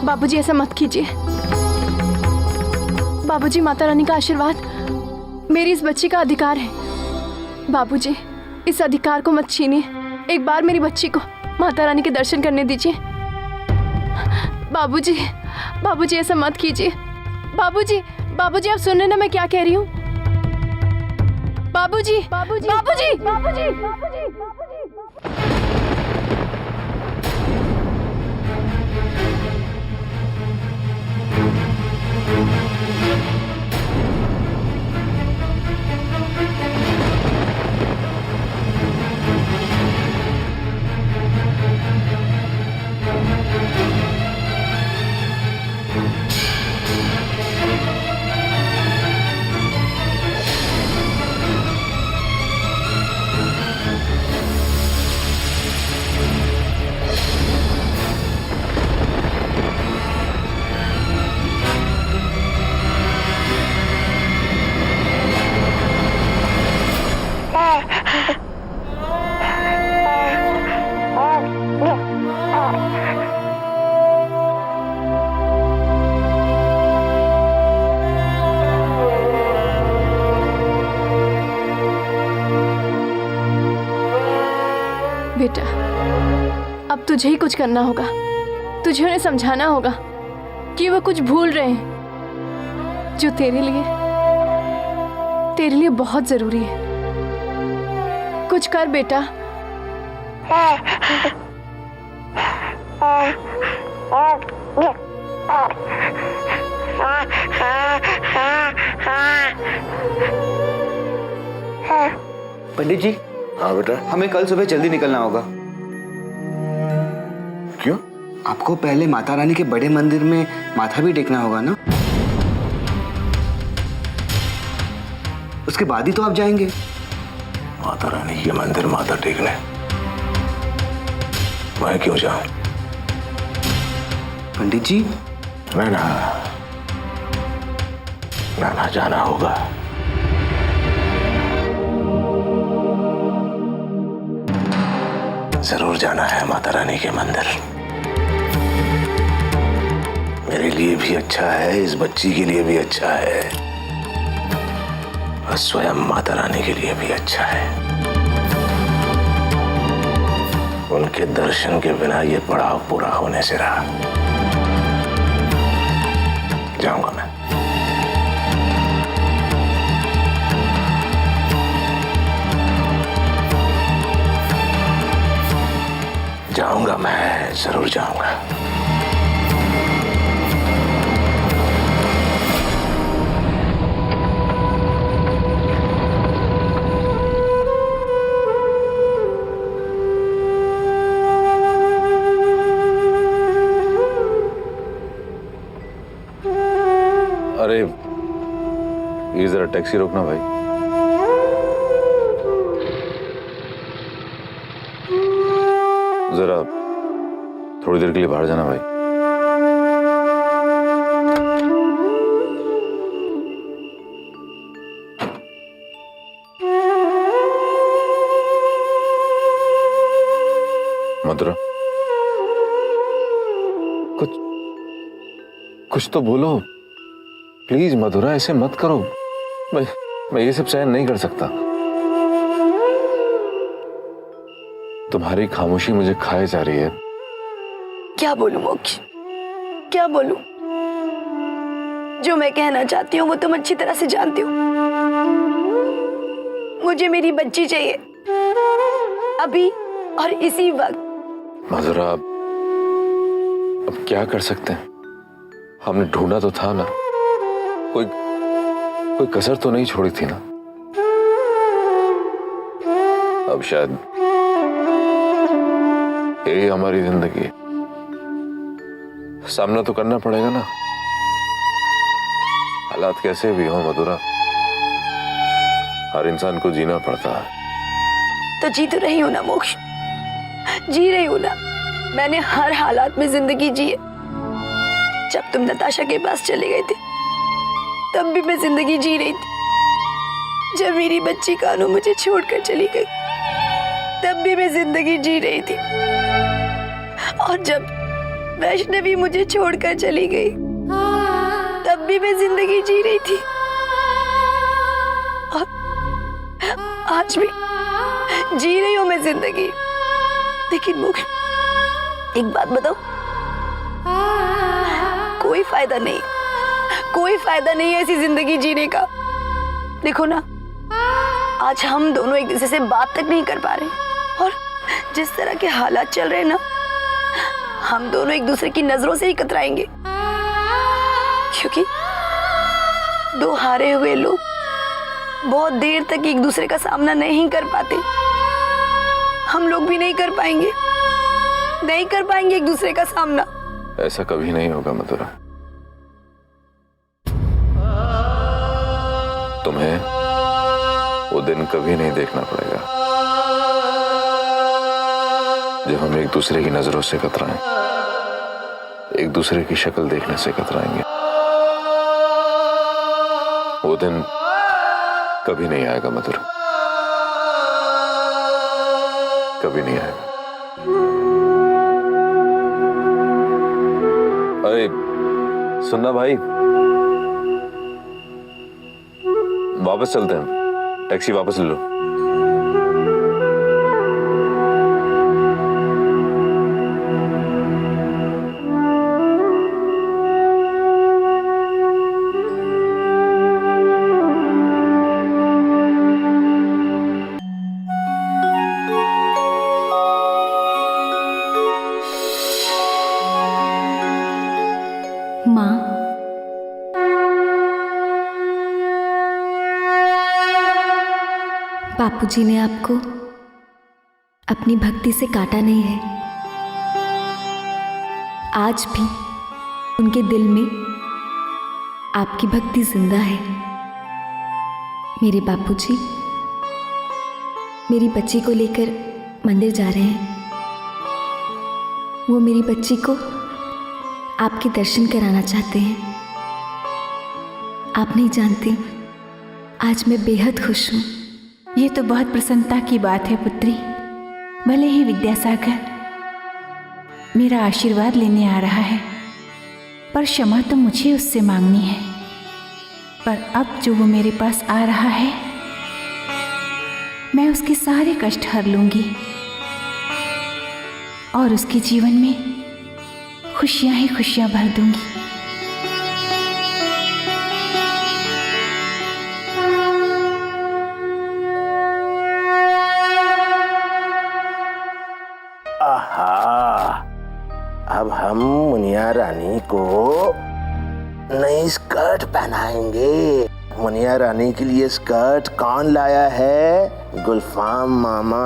बाबूजी, ऐसा मत कीजिए। बाबूजी, माता रानी का आशीर्वाद मेरी इस बच्ची का अधिकार है। बाबूजी, इस अधिकार को मत छीनिए। एक बार मेरी बच्ची को माता रानी के दर्शन करने दीजिए। बाबूजी, बाबूजी, ऐसा मत कीजिए। बाबूजी, बाबूजी, आप सुन रहे ना मैं क्या कह रही हूँ? बाबूजी, बाबूजी, बाबूजी, बाबूजी, बाबूजी। बेटा, अब तुझे ही कुछ करना होगा। तुझे उन्हें समझाना होगा कि वो कुछ भूल रहे हैं जो तेरे लिए बहुत जरूरी है। कुछ कर बेटा। पंडित जी, हाँ बेटा। हमें कल सुबह जल्दी निकलना होगा। क्यों? आपको पहले माता रानी के बड़े मंदिर में माथा भी टेकना होगा ना, उसके बाद ही तो आप जाएंगे। माता रानी के मंदिर माथा टेकने मैं क्यों जाऊं? पंडित जी, ना जाना होगा। जरूर जाना है माता रानी के मंदिर। मेरे लिए भी अच्छा है, इस बच्ची के लिए भी अच्छा है, और स्वयं माता रानी के लिए भी अच्छा है। उनके दर्शन के बिना ये पड़ाव पूरा होने से रहा। जाऊंगा मैं। जाऊंगा, मैं जरूर जाऊंगा। अरे ये जरा टैक्सी रोकना भाई। जरा थोड़ी देर के लिए बाहर जाना भाई। कुछ तो बोलो प्लीज मधुरा, ऐसे मत करो। मैं ये सब सहन नहीं कर सकता। तुम्हारी खामोशी मुझे खाए जा रही है। क्या बोलूं मोक्ष, क्या बोलूं? जो मैं कहना चाहती हूँ वो तुम अच्छी तरह से जानती हो। मुझे मेरी बच्ची चाहिए, अभी और इसी वक्त। मधुरा, अब क्या कर सकते हैं? हमने ढूंढा तो था ना, कोई कसर तो नहीं छोड़ी थी ना। अब शायद यही हमारी जिंदगी, सामना तो करना पड़ेगा ना, हालात कैसे भी हो मधुरा, हर इंसान को जीना पड़ता है। तो जी तो रही हूं ना मोक्ष, जी रही हूं ना। मैंने हर हालात में जिंदगी जी है। जब तुम नताशा के पास चले गए थे तब भी मैं जिंदगी जी रही थी। जब मेरी बच्ची कानू मुझे छोड़कर चली गई तब भी मैं जिंदगी जी रही थी। और जब वैष्णवी मुझे छोड़कर चली गई तब भी मैं जिंदगी जी रही थी। और आज भी जी रही हूं मैं जिंदगी। लेकिन मुझे एक बात बताओ, कोई फायदा नहीं, कोई फायदा नहीं है ऐसी जिंदगी जीने का। देखो ना, आज हम दोनों एक दूसरे से बात तक नहीं कर पा रहे, और जिस तरह के हालात चल रहे हैं ना, हम दोनों एक दूसरे की नजरों से ही कतराएंगे। क्योंकि दो हारे हुए लोग बहुत देर तक एक दूसरे का सामना नहीं कर पाते। हम लोग भी नहीं कर पाएंगे, नहीं कर पाएंगे एक दूसरे का सामना। ऐसा कभी नहीं होगा मधुरा। तुम्हें वो दिन कभी नहीं देखना पड़ेगा जब हम एक दूसरे की नजरों से कतराएं, एक दूसरे की शक्ल देखने से कतराएंगे। वो दिन कभी नहीं आएगा मधुरा, कभी नहीं आएगा। अरे सुनना भाई, वापस चलते हैं, टैक्सी वापस ले लो। माँ, बापूजी ने आपको अपनी भक्ति से काटा नहीं है। आज भी उनके दिल में आपकी भक्ति जिंदा है। मेरे बापूजी मेरी बच्ची को लेकर मंदिर जा रहे हैं। वो मेरी बच्ची को आपके दर्शन कराना चाहते हैं। आप नहीं जानती, आज मैं बेहद खुश हूँ। ये तो बहुत प्रसन्नता की बात है पुत्री। भले ही विद्यासागर मेरा आशीर्वाद लेने आ रहा है, पर क्षमा तो मुझे उससे मांगनी है। पर अब जो वो मेरे पास आ रहा है, मैं उसके सारे कष्ट हर लूंगी और उसके जीवन में खुशियां ही खुशियां भर दूंगी। अब हम मुनिया रानी को नई स्कर्ट पहनाएंगे। मुनिया रानी के लिए स्कर्ट कौन लाया है? गुलफाम मामा।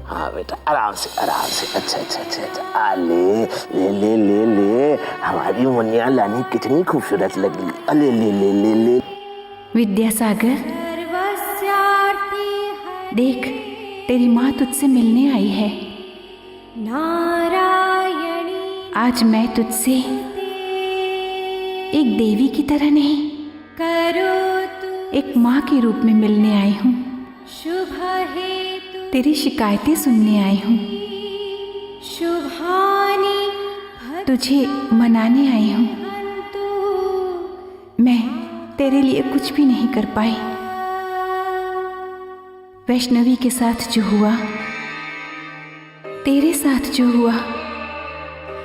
हाँ बेटा, आराम से आराम से। अच्छा अच्छा अच्छा अच्छा, आ ले ले ले ले ले। हमारी मुनिया रानी कितनी खूबसूरत लगी। ले ले ले ले ले। विद्यासागर, देख तेरी माँ तुझसे मिलने आई है। आज मैं तुझसे एक देवी की तरह नहीं, एक माँ के रूप में मिलने आई हूँ। तेरी शिकायतें सुनने आई हूँ। तुझे मनाने आई हूँ। मैं तेरे लिए कुछ भी नहीं कर पाई। वैष्णवी के साथ जो हुआ, तेरे साथ जो हुआ,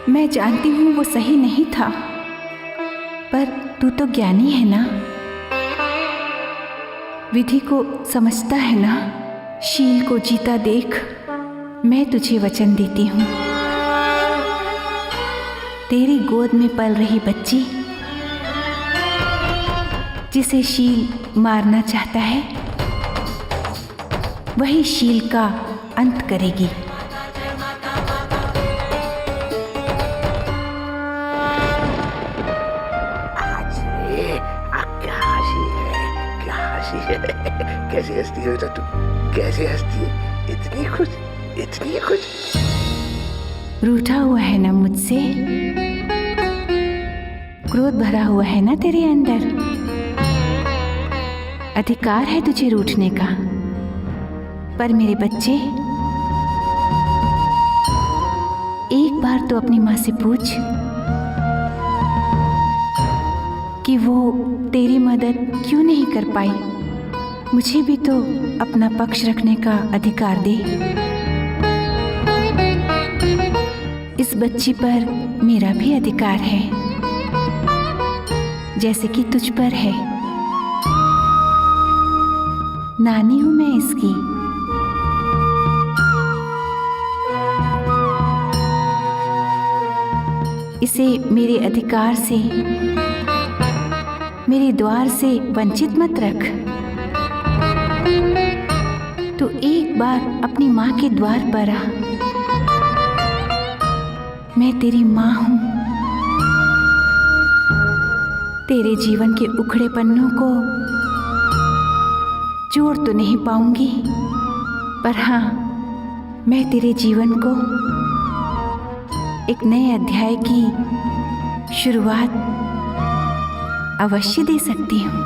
मैं जानती हूँ वो सही नहीं था, पर तू तो ज्ञानी है ना, विधि को समझता है ना। शील को जीता देख, मैं तुझे वचन देती हूँ, तेरी गोद में पल रही बच्ची जिसे शील मारना चाहता है, वही शील का अंत करेगी। कैसे हंसती है बेटा तू, कैसे हंसती है, इतनी खुश, इतनी खुश। रूठा हुआ है ना मुझसे, क्रोध भरा हुआ है ना तेरे अंदर। अधिकार है तुझे रूठने का, पर मेरे बच्चे, एक बार तो अपनी माँ से पूछ कि वो तेरी मदद क्यों नहीं कर पाई। मुझे भी तो अपना पक्ष रखने का अधिकार दे। इस बच्ची पर मेरा भी अधिकार है, जैसे कि तुझ पर है। नानी हूं मैं इसकी। इसे मेरे अधिकार से, मेरे द्वार से वंचित मत रख। तो एक बार अपनी माँ के द्वार पर आ। मैं तेरी माँ हूं। तेरे जीवन के उखड़े पन्नों को जोड़ तो नहीं पाऊंगी, पर हाँ, मैं तेरे जीवन को एक नए अध्याय की शुरुआत अवश्य दे सकती हूँ।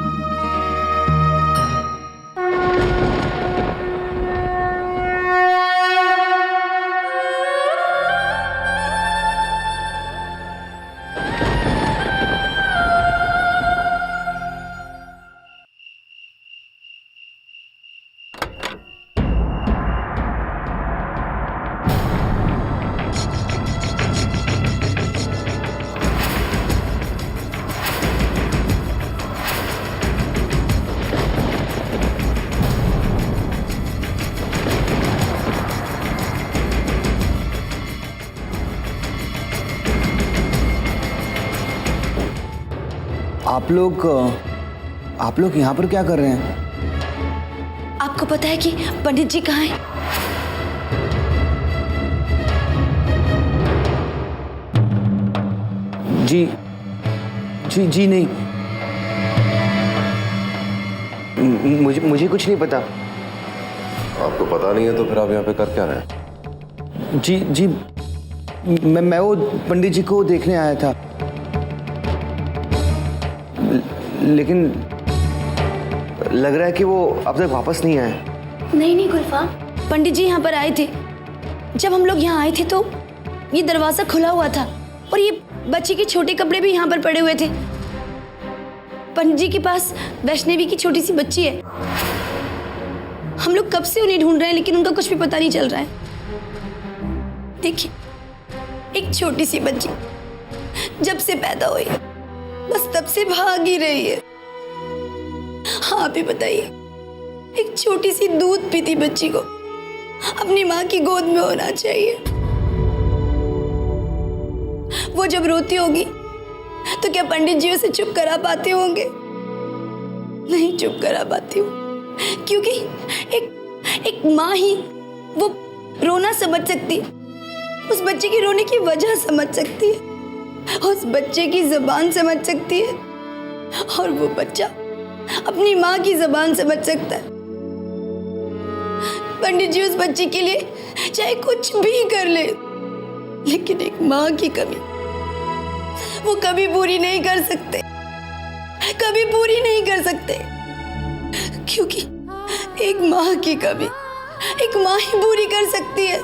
आप लोग यहाँ पर क्या कर रहे हैं? आपको पता है कि पंडित जी कहाँ हैं? जी नहीं, मुझे कुछ नहीं पता। आपको पता नहीं है तो फिर आप यहाँ पे कर क्या रहे हैं? जी मैं वो पंडित जी को देखने आया था, लेकिन लग रहा है कि वो अब तक वापस नहीं आए। नहीं गुलफाम, पंडित जी यहाँ पर आए थे। जब हम लोग यहाँ आए थे तो ये दरवाजा खुला हुआ था और ये बच्ची के छोटे कपड़े भी यहाँ पर पड़े हुए थे। पंडित जी के पास वैष्णवी की छोटी सी बच्ची है। हम लोग कब से उन्हें ढूंढ रहे हैं, लेकिन उनका कुछ भी पता नहीं चल रहा है। देखिए, एक छोटी सी बच्ची जब से पैदा हुई है, बस तब से भाग ही रही है। हाँ, आप ही बताइए, एक छोटी सी दूध पीती बच्ची को अपनी माँ की गोद में होना चाहिए। वो जब रोती होगी तो क्या पंडित जी उसे चुप करा पाते होंगे? नहीं चुप करा पाती हूँ, क्योंकि एक माँ ही वो रोना समझ सकती है, उस बच्चे की रोने की वजह समझ सकती है, उस बच्चे की जुबान समझ सकती है, और वो बच्चा अपनी माँ की जुबान समझ सकता है। पंडित जी उस बच्ची के लिए चाहे कुछ भी कर ले, लेकिन एक माँ की कमी वो कभी पूरी नहीं कर सकते, कभी पूरी नहीं कर सकते, क्योंकि एक माँ की कमी एक माँ ही पूरी कर सकती है।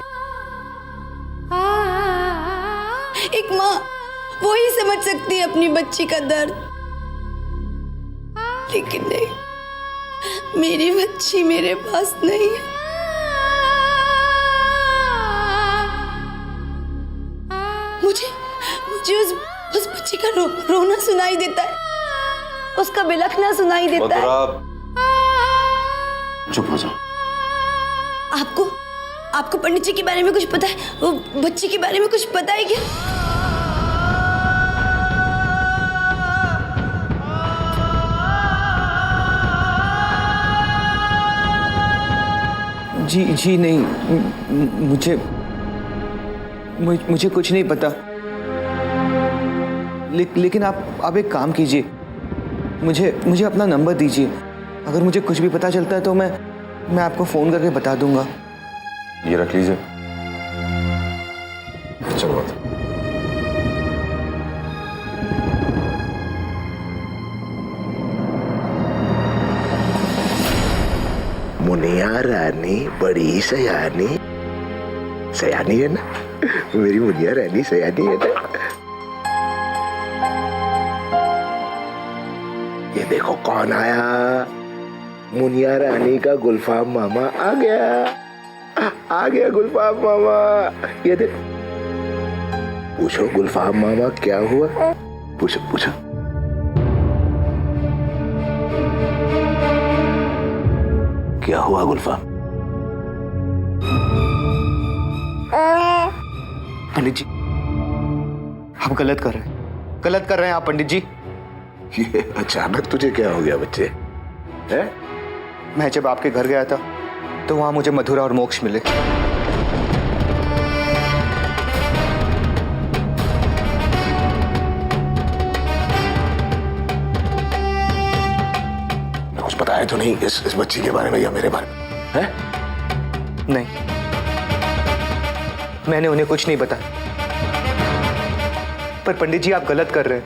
एक माँ वो ही समझ सकती है अपनी बच्ची का दर्द। लेकिन नहीं, मेरी बच्ची मेरे पास नहीं है। मुझे उस बच्ची का रोना सुनाई देता है, उसका बिलखना सुनाई देता है। चुप हो जाओ। आपको पंडित जी के बारे में कुछ पता है? वो बच्ची के बारे में कुछ पता है क्या? जी नहीं, मुझे कुछ नहीं पता। लेकिन आप एक काम कीजिए, मुझे अपना नंबर दीजिए। अगर मुझे कुछ भी पता चलता है तो मैं आपको फोन करके बता दूंगा। ये रख लीजिए। चलो बात। मुनिया रानी बड़ी सयानी, सयानी है ना मेरी मुनिया रानी, सयानी है ना। ये देखो कौन आया, मुनिया रानी का गुलफाम मामा आ गया गुलफाम मामा। ये देखो, पूछो गुलफाम मामा क्या हुआ, पूछो। क्या हुआ गुलफाम? पंडित जी, आप गलत कर रहे हैं आप पंडित जी। ये अचानक तुझे क्या हो गया बच्चे? हैं? मैं जब आपके घर गया था तो वहां मुझे मधुरा और मोक्ष मिले। कुछ पता है तो नहीं इस बच्ची के बारे में या मेरे बारे में? हैं? नहीं, मैंने उन्हें कुछ नहीं बताया। पर पंडित जी, आप गलत कर रहे हैं।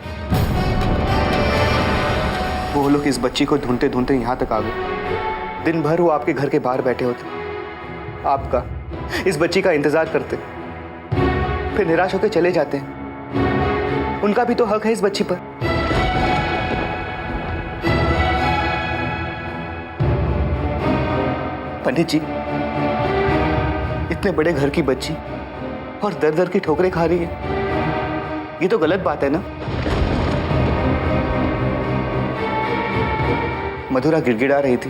वो लोग इस बच्ची को ढूंढते ढूंढते यहां तक आ गए। दिन भर वो आपके घर के बाहर बैठे होते, आपका, इस बच्ची का इंतजार करते, फिर निराश होकर चले जाते हैं। उनका भी तो हक है इस बच्ची पर। पंडित जी, इतने बड़े घर की बच्ची और दर दर की ठोकरें खा रही है, ये तो गलत बात है ना। मधुरा गिड़गिड़ा रही थी,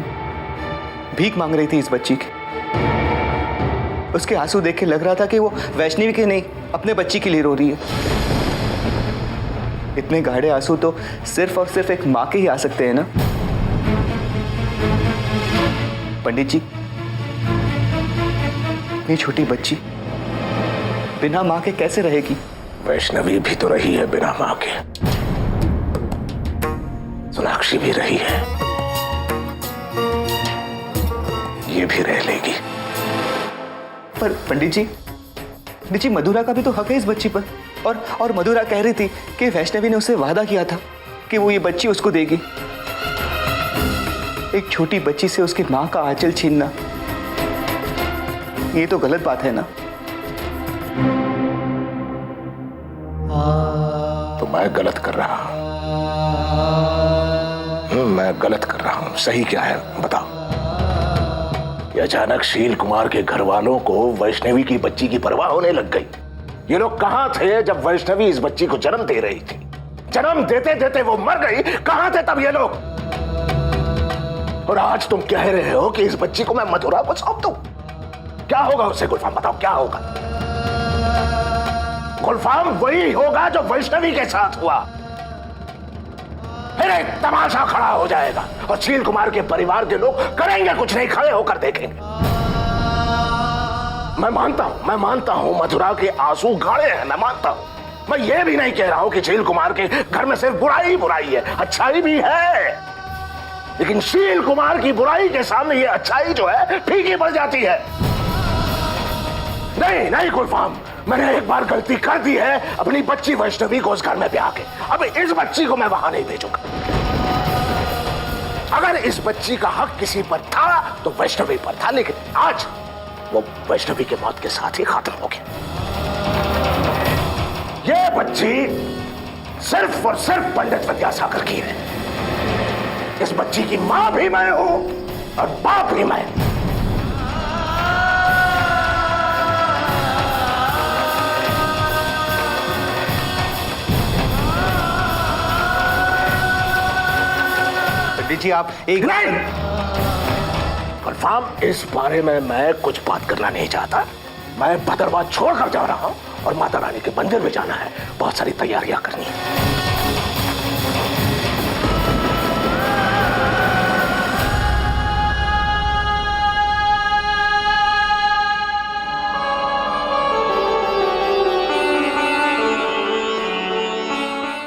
भीख मांग रही थी इस बच्ची की। उसके आंसू देख के लग रहा था कि वो वैष्णवी के नहीं, अपने बच्ची के लिए रो रही है। इतने गाढ़े आंसू तो सिर्फ और सिर्फ एक मां के ही आ सकते हैं ना। पंडित जी, ये छोटी बच्ची बिना मां के कैसे रहेगी? वैष्णवी भी तो रही है बिना मां के, सोनाक्षी भी रही है, ये भी रह लेगी। पर पंडित जी, मधुरा का भी तो हक है इस बच्ची पर। और मधुरा कह रही थी कि वैष्णवी ने उससे वादा किया था कि वो ये बच्ची उसको देगी। एक छोटी बच्ची से उसकी मां का आंचल छीनना, ये तो गलत बात है ना। तो मैं गलत कर रहा हूं, मैं गलत कर रहा हूं। सही क्या है बताओ? कि अचानक शील कुमार के घर वालों को वैष्णवी की बच्ची की परवाह होने लग गई। ये लोग कहां थे जब वैष्णवी इस बच्ची को जन्म दे रही थी? जन्म देते देते वो मर गई, कहां थे तब ये लोग? और आज तुम कह रहे हो कि इस बच्ची को मैं मधुरा को सौंप दूं? क्या होगा उससे गुलफाम, बताओ क्या होगा? गुलफाम वही होगा जो वैष्णवी के साथ हुआ। फिर एक तमाशा खड़ा हो जाएगा और शील कुमार के परिवार के लोग करेंगे कुछ नहीं, खड़े होकर देखेंगे। मैं मानता हूं मधुरा के आंसू गाढ़े हैं, मैं मानता हूं। मैं ये भी नहीं कह रहा हूं कि शील कुमार के घर में सिर्फ बुराई ही बुराई है, अच्छाई भी है। लेकिन शील कुमार की बुराई के सामने ये अच्छाई जो है फीकी पड़ जाती है। नहीं गुलफाम, मैंने एक बार गलती कर दी है अपनी बच्ची वैष्णवी को उस घर में ब्याह के। अब इस बच्ची को मैं वहां नहीं भेजूंगा। अगर इस बच्ची का हक किसी पर था तो वैष्णवी पर था, लेकिन आज वो वैष्णवी के मौत के साथ ही खत्म हो गया। ये बच्ची सिर्फ और सिर्फ पंडित विद्यासागर की है। इस बच्ची की मां भी मैं हूं और बाप भी मैं। पंडित जी आप एक कंफर्म इस बारे में मैं कुछ बात करना नहीं चाहता। मैं भद्रवाद छोड़कर जा रहा हूं और माता रानी के मंदिर में जाना है। बहुत सारी तैयारियां करनी है।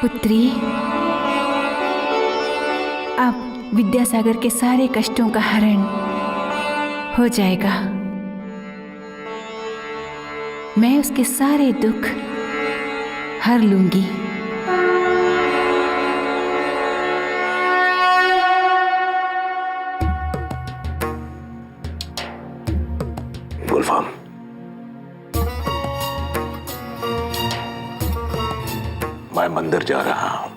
पुत्री, अब विद्यासागर के सारे कष्टों का हरण हो जाएगा। मैं उसके सारे दुख हर लूंगी। गुलफाम, मैं मंदिर जा रहा हूं।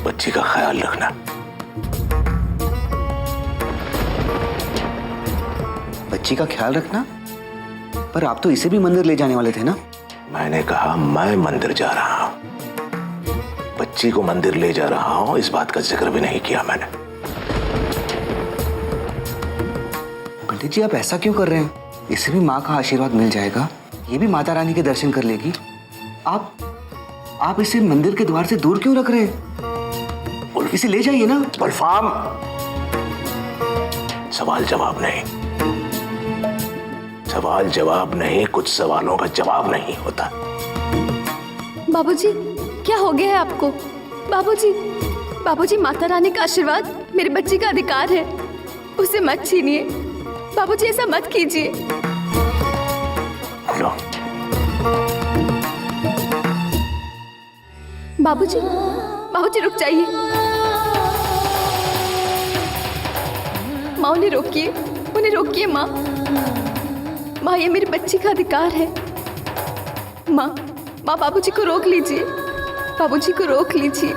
बच्ची का ख्याल रखना। बच्ची का ख्याल रखना? पर आप तो इसे भी मंदिर ले जाने वाले थे ना? मैंने कहा मैं मंदिर जा रहा हूं। बच्ची को मंदिर ले जा रहा हूं, इस बात का जिक्र भी नहीं किया मैंने। पंडित जी आप ऐसा क्यों कर रहे हैं? इसे भी माँ का आशीर्वाद मिल जाएगा, ये भी माता रानी के दर्शन कर लेगी। आप इसे मंदिर के द्वार से दूर क्यों रख रहे हैं? इसे ले जाइए ना। गुलफाम, सवाल जवाब नहीं। सवाल जवाब नहीं, कुछ सवालों का जवाब नहीं होता। बाबूजी, क्या हो गया है आपको? बाबूजी, बाबूजी, माता रानी का आशीर्वाद मेरी बच्ची का अधिकार है, उसे मत छीनिए। बाबूजी ऐसा मत कीजिए। लो। बाबूजी, बाबूजी रुक जाइए। माँ उन्हें रोकिए माँ। माँ ये मेरी बच्ची का अधिकार है। माँ बाबूजी को रोक लीजिए। बाबूजी को रोक लीजिए।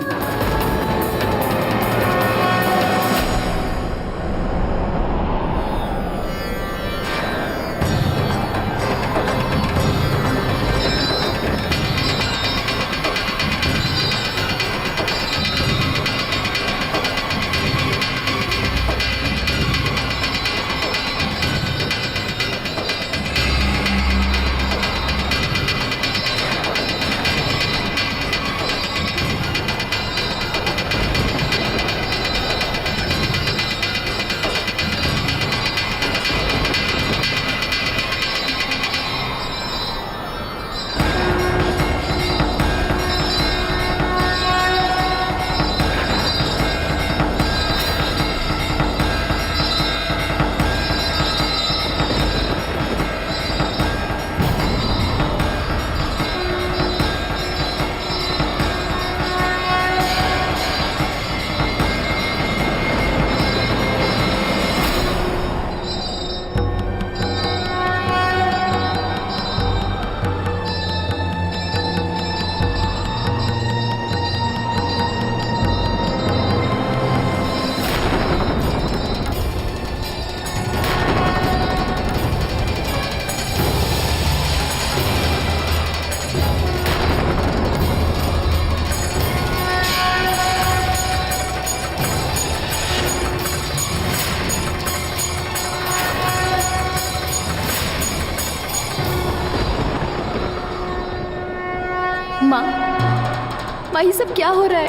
माँ, ये सब क्या हो रहा है?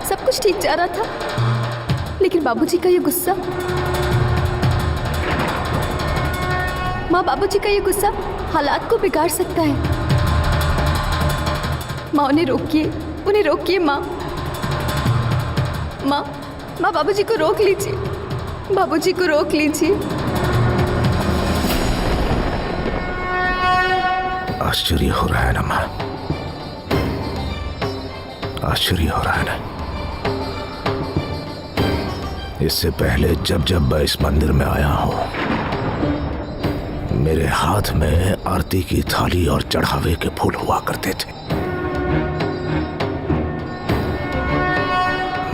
सब कुछ ठीक जा रहा था, लेकिन बाबूजी का ये गुस्सा। माँ, बाबूजी का ये गुस्सा हालात को बिगाड़ सकता है। माँ उन्हें रोकिए माँ। माँ बाबूजी को रोक लीजिए। बाबूजी को रोक लीजिए। आश्चर्य हो रहा है ना माँ? आश्चर्य हो रहा है ना? इससे पहले जब मैं इस मंदिर में आया हूं, मेरे हाथ में आरती की थाली और चढ़ावे के फूल हुआ करते थे,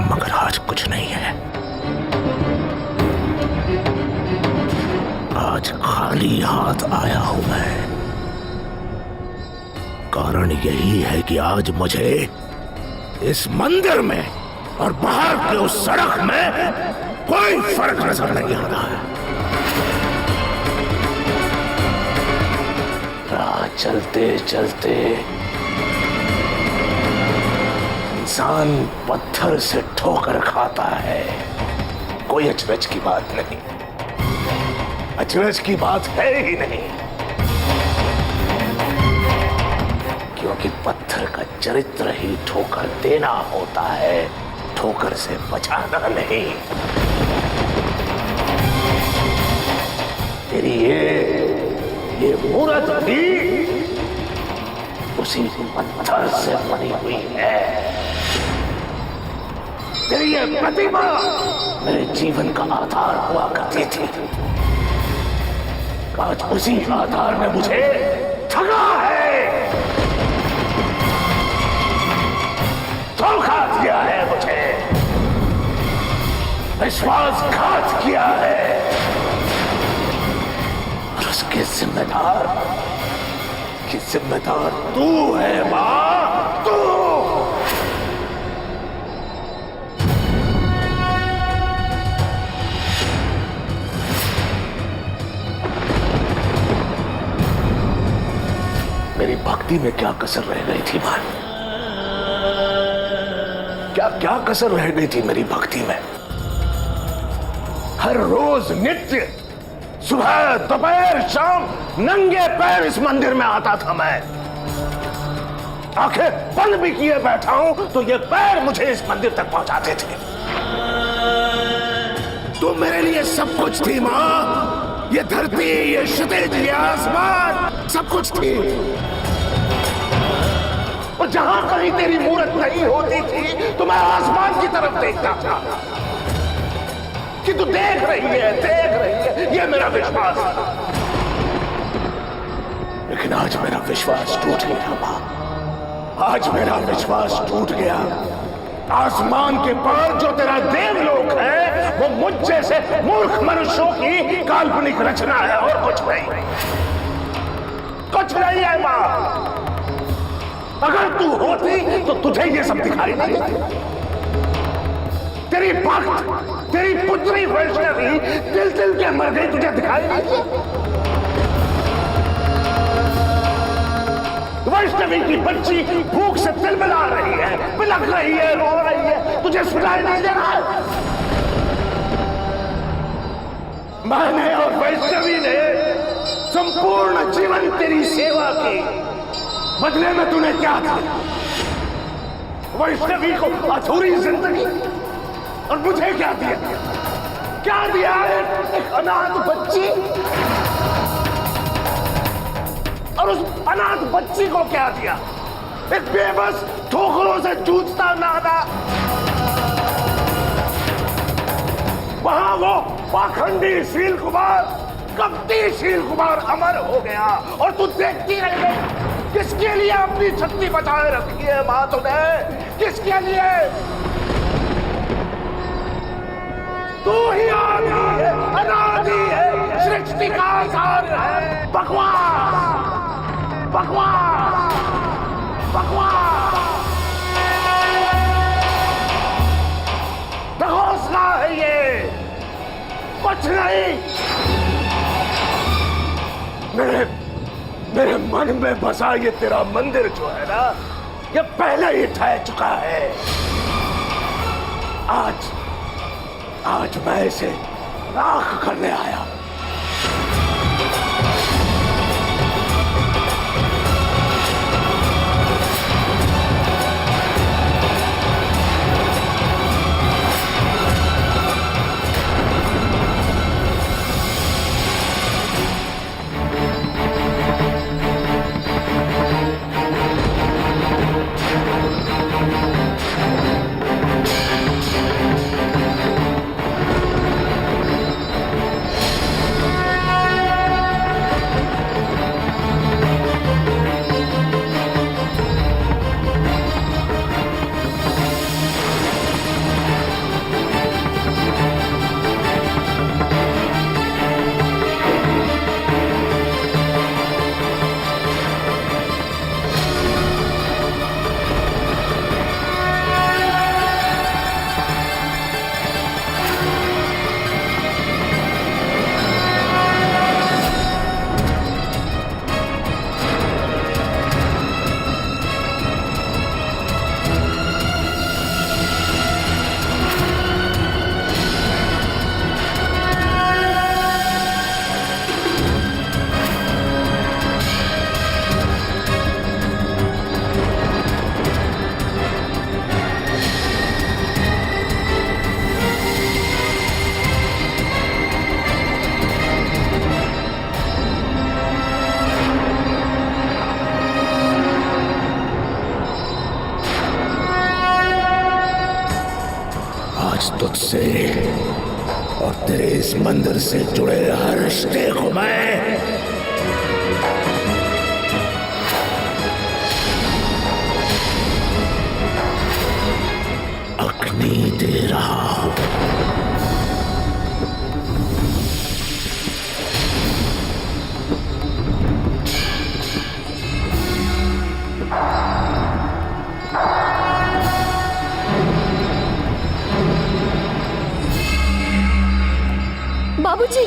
मगर आज कुछ नहीं है। आज खाली हाथ आया हूं मैं। कारण यही है कि आज मुझे इस मंदिर में और बाहर के उस सड़क में कोई फर्क नजर नहीं आ रहा है। राह चलते चलते इंसान पत्थर से ठोकर खाता है। कोई अचरज की बात नहीं, अचरज की बात है ही नहीं, क्योंकि पत्थर का चरित्र ही ठोकर देना होता है, ठोकर से बचाना नहीं। तेरी ये मूर्त भी उसी पत्थर से बनी हुई है। तेरी ये प्रतिमा मेरे जीवन का आधार हुआ करती थी। आज उसी आधार ने मुझे ठगा है, धोखा दिया है, मुझे विश्वासघात किया है, और उसके जिम्मेदार तू है मां, तू। मेरी भक्ति में क्या कसर रह गई थी मां? क्या कसर रह गई थी मेरी भक्ति में? हर रोज नित्य सुबह दोपहर शाम नंगे पैर इस मंदिर में आता था मैं। आंखें बंद भी किए बैठा हूं तो ये पैर मुझे इस मंदिर तक पहुंचाते थे। तो मेरे लिए सब कुछ थी मां। ये धरती, ये क्षितिज, ये आसमान, सब कुछ थी। और जहां कहीं तेरी मूर्त नहीं होती थी तो मैं आसमान की तरफ देखता था कि तू देख रही है, ये मेरा विश्वास था। लेकिन आज मेरा विश्वास टूट गया मां, आज मेरा विश्वास टूट गया। आसमान के पार जो तेरा देवलोक है वो मुझ जैसे मूर्ख मनुष्यों की काल्पनिक रचना है और कुछ नहीं, कुछ नहीं है मां। अगर तू होती तो तुझे ये सब दिखाई नहीं देती। तेरी भक्त, तेरी पुत्री वैष्णवी दिल दिल के मर गई, तुझे दिखाई नहीं। वैष्णवी की बच्ची भूख से तिलमिला रही है, बिलख रही है, रो रही है, तुझे सुनाई नहीं दे रहा है? मैंने और वैष्णवी ने संपूर्ण जीवन तेरी सेवा की, बदले में तूने क्या किया? वैष्णवी को अधूरी जिंदगी, और मुझे क्या दिया? क्या दिया है? एक अनाथ बच्ची, और उस अनाथ बच्ची को क्या दिया? एक बेबस ठोकरों से जूझता नादा। वहां वो पाखंडी शील कुमार, कपटी शील कुमार अमर हो गया, और तू देखती रह गई। किसके लिए अपनी शक्ति बचाए रखी है मां तूने? किसके लिए? तू ही आदि है, अनादि है, सृष्टि का आधार है। बकवास, बकवास, बकवास। हौसला है ये, कुछ नहीं। मेरे मन में बसा ये तेरा मंदिर जो है ना, ये पहले ही ढह चुका है। आज मैं इसे राख करने आया। आज तुझसे और तेरे इस मंदिर से जुड़े हर रिश्ते को मैं अग्नि दे रहा हूं। बाबूजी,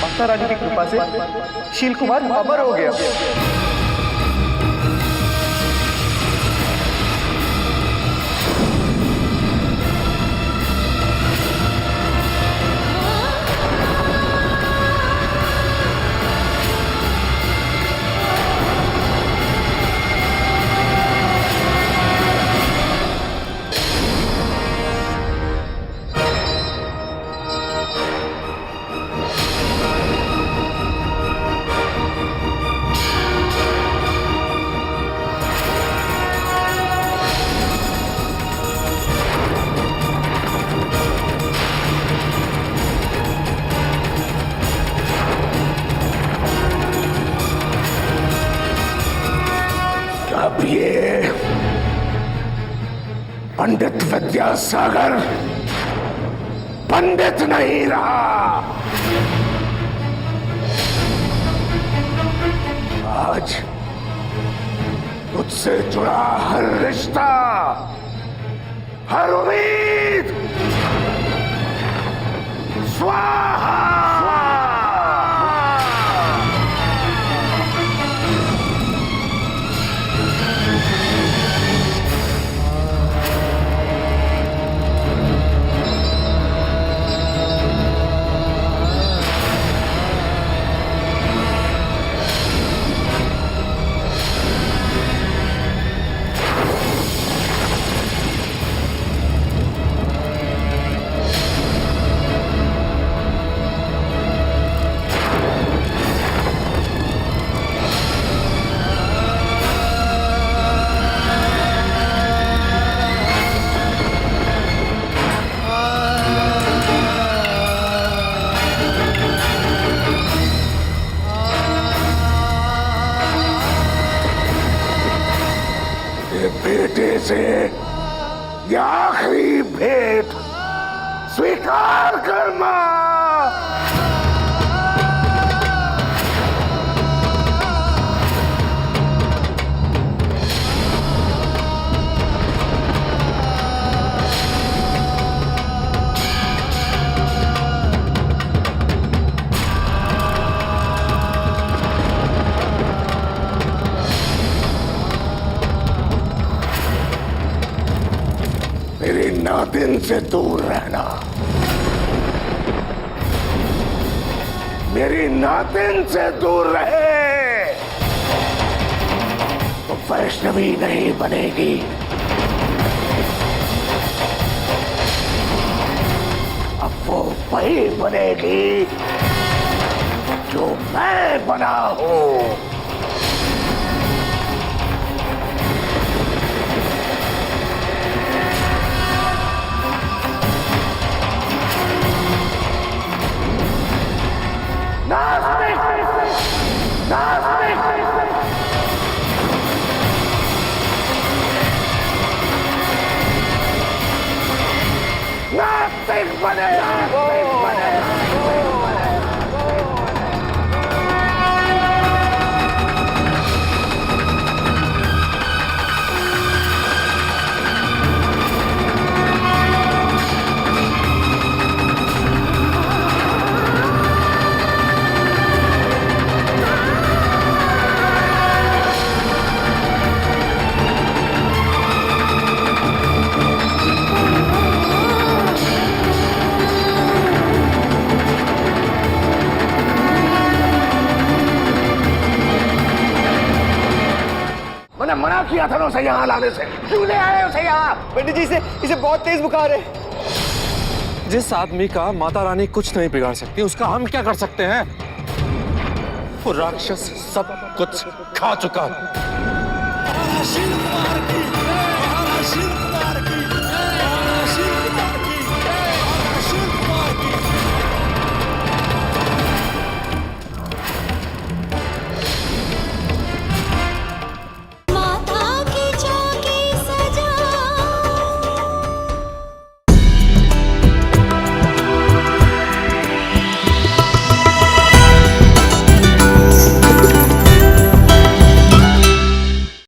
माता रानी की कृपा से शील कुमार अमर हो गया। अब ये पंडित विद्यासागर पंडित नहीं रहा। आज तुझसे जुड़ा हर रिश्ता, हर उम्मीद स्वाहा। बेटे से ये आखिरी भेंट स्वीकार कर मां। मेरे नातिन से दूर रहना, मेरी नातिन से दूर रहे तो वैष्णवी नहीं बनेगी। अब वो वही बनेगी जो मैं बना हूं। मैंने मना किया था ना उसे यहाँ लाने से, क्यों ले आए उसे यहाँ? पंडित जी इसे बहुत तेज बुखार है। जिस आदमी का माता रानी कुछ नहीं बिगाड़ सकती, उसका हम क्या कर सकते हैं? वो राक्षस सब कुछ खा चुका है।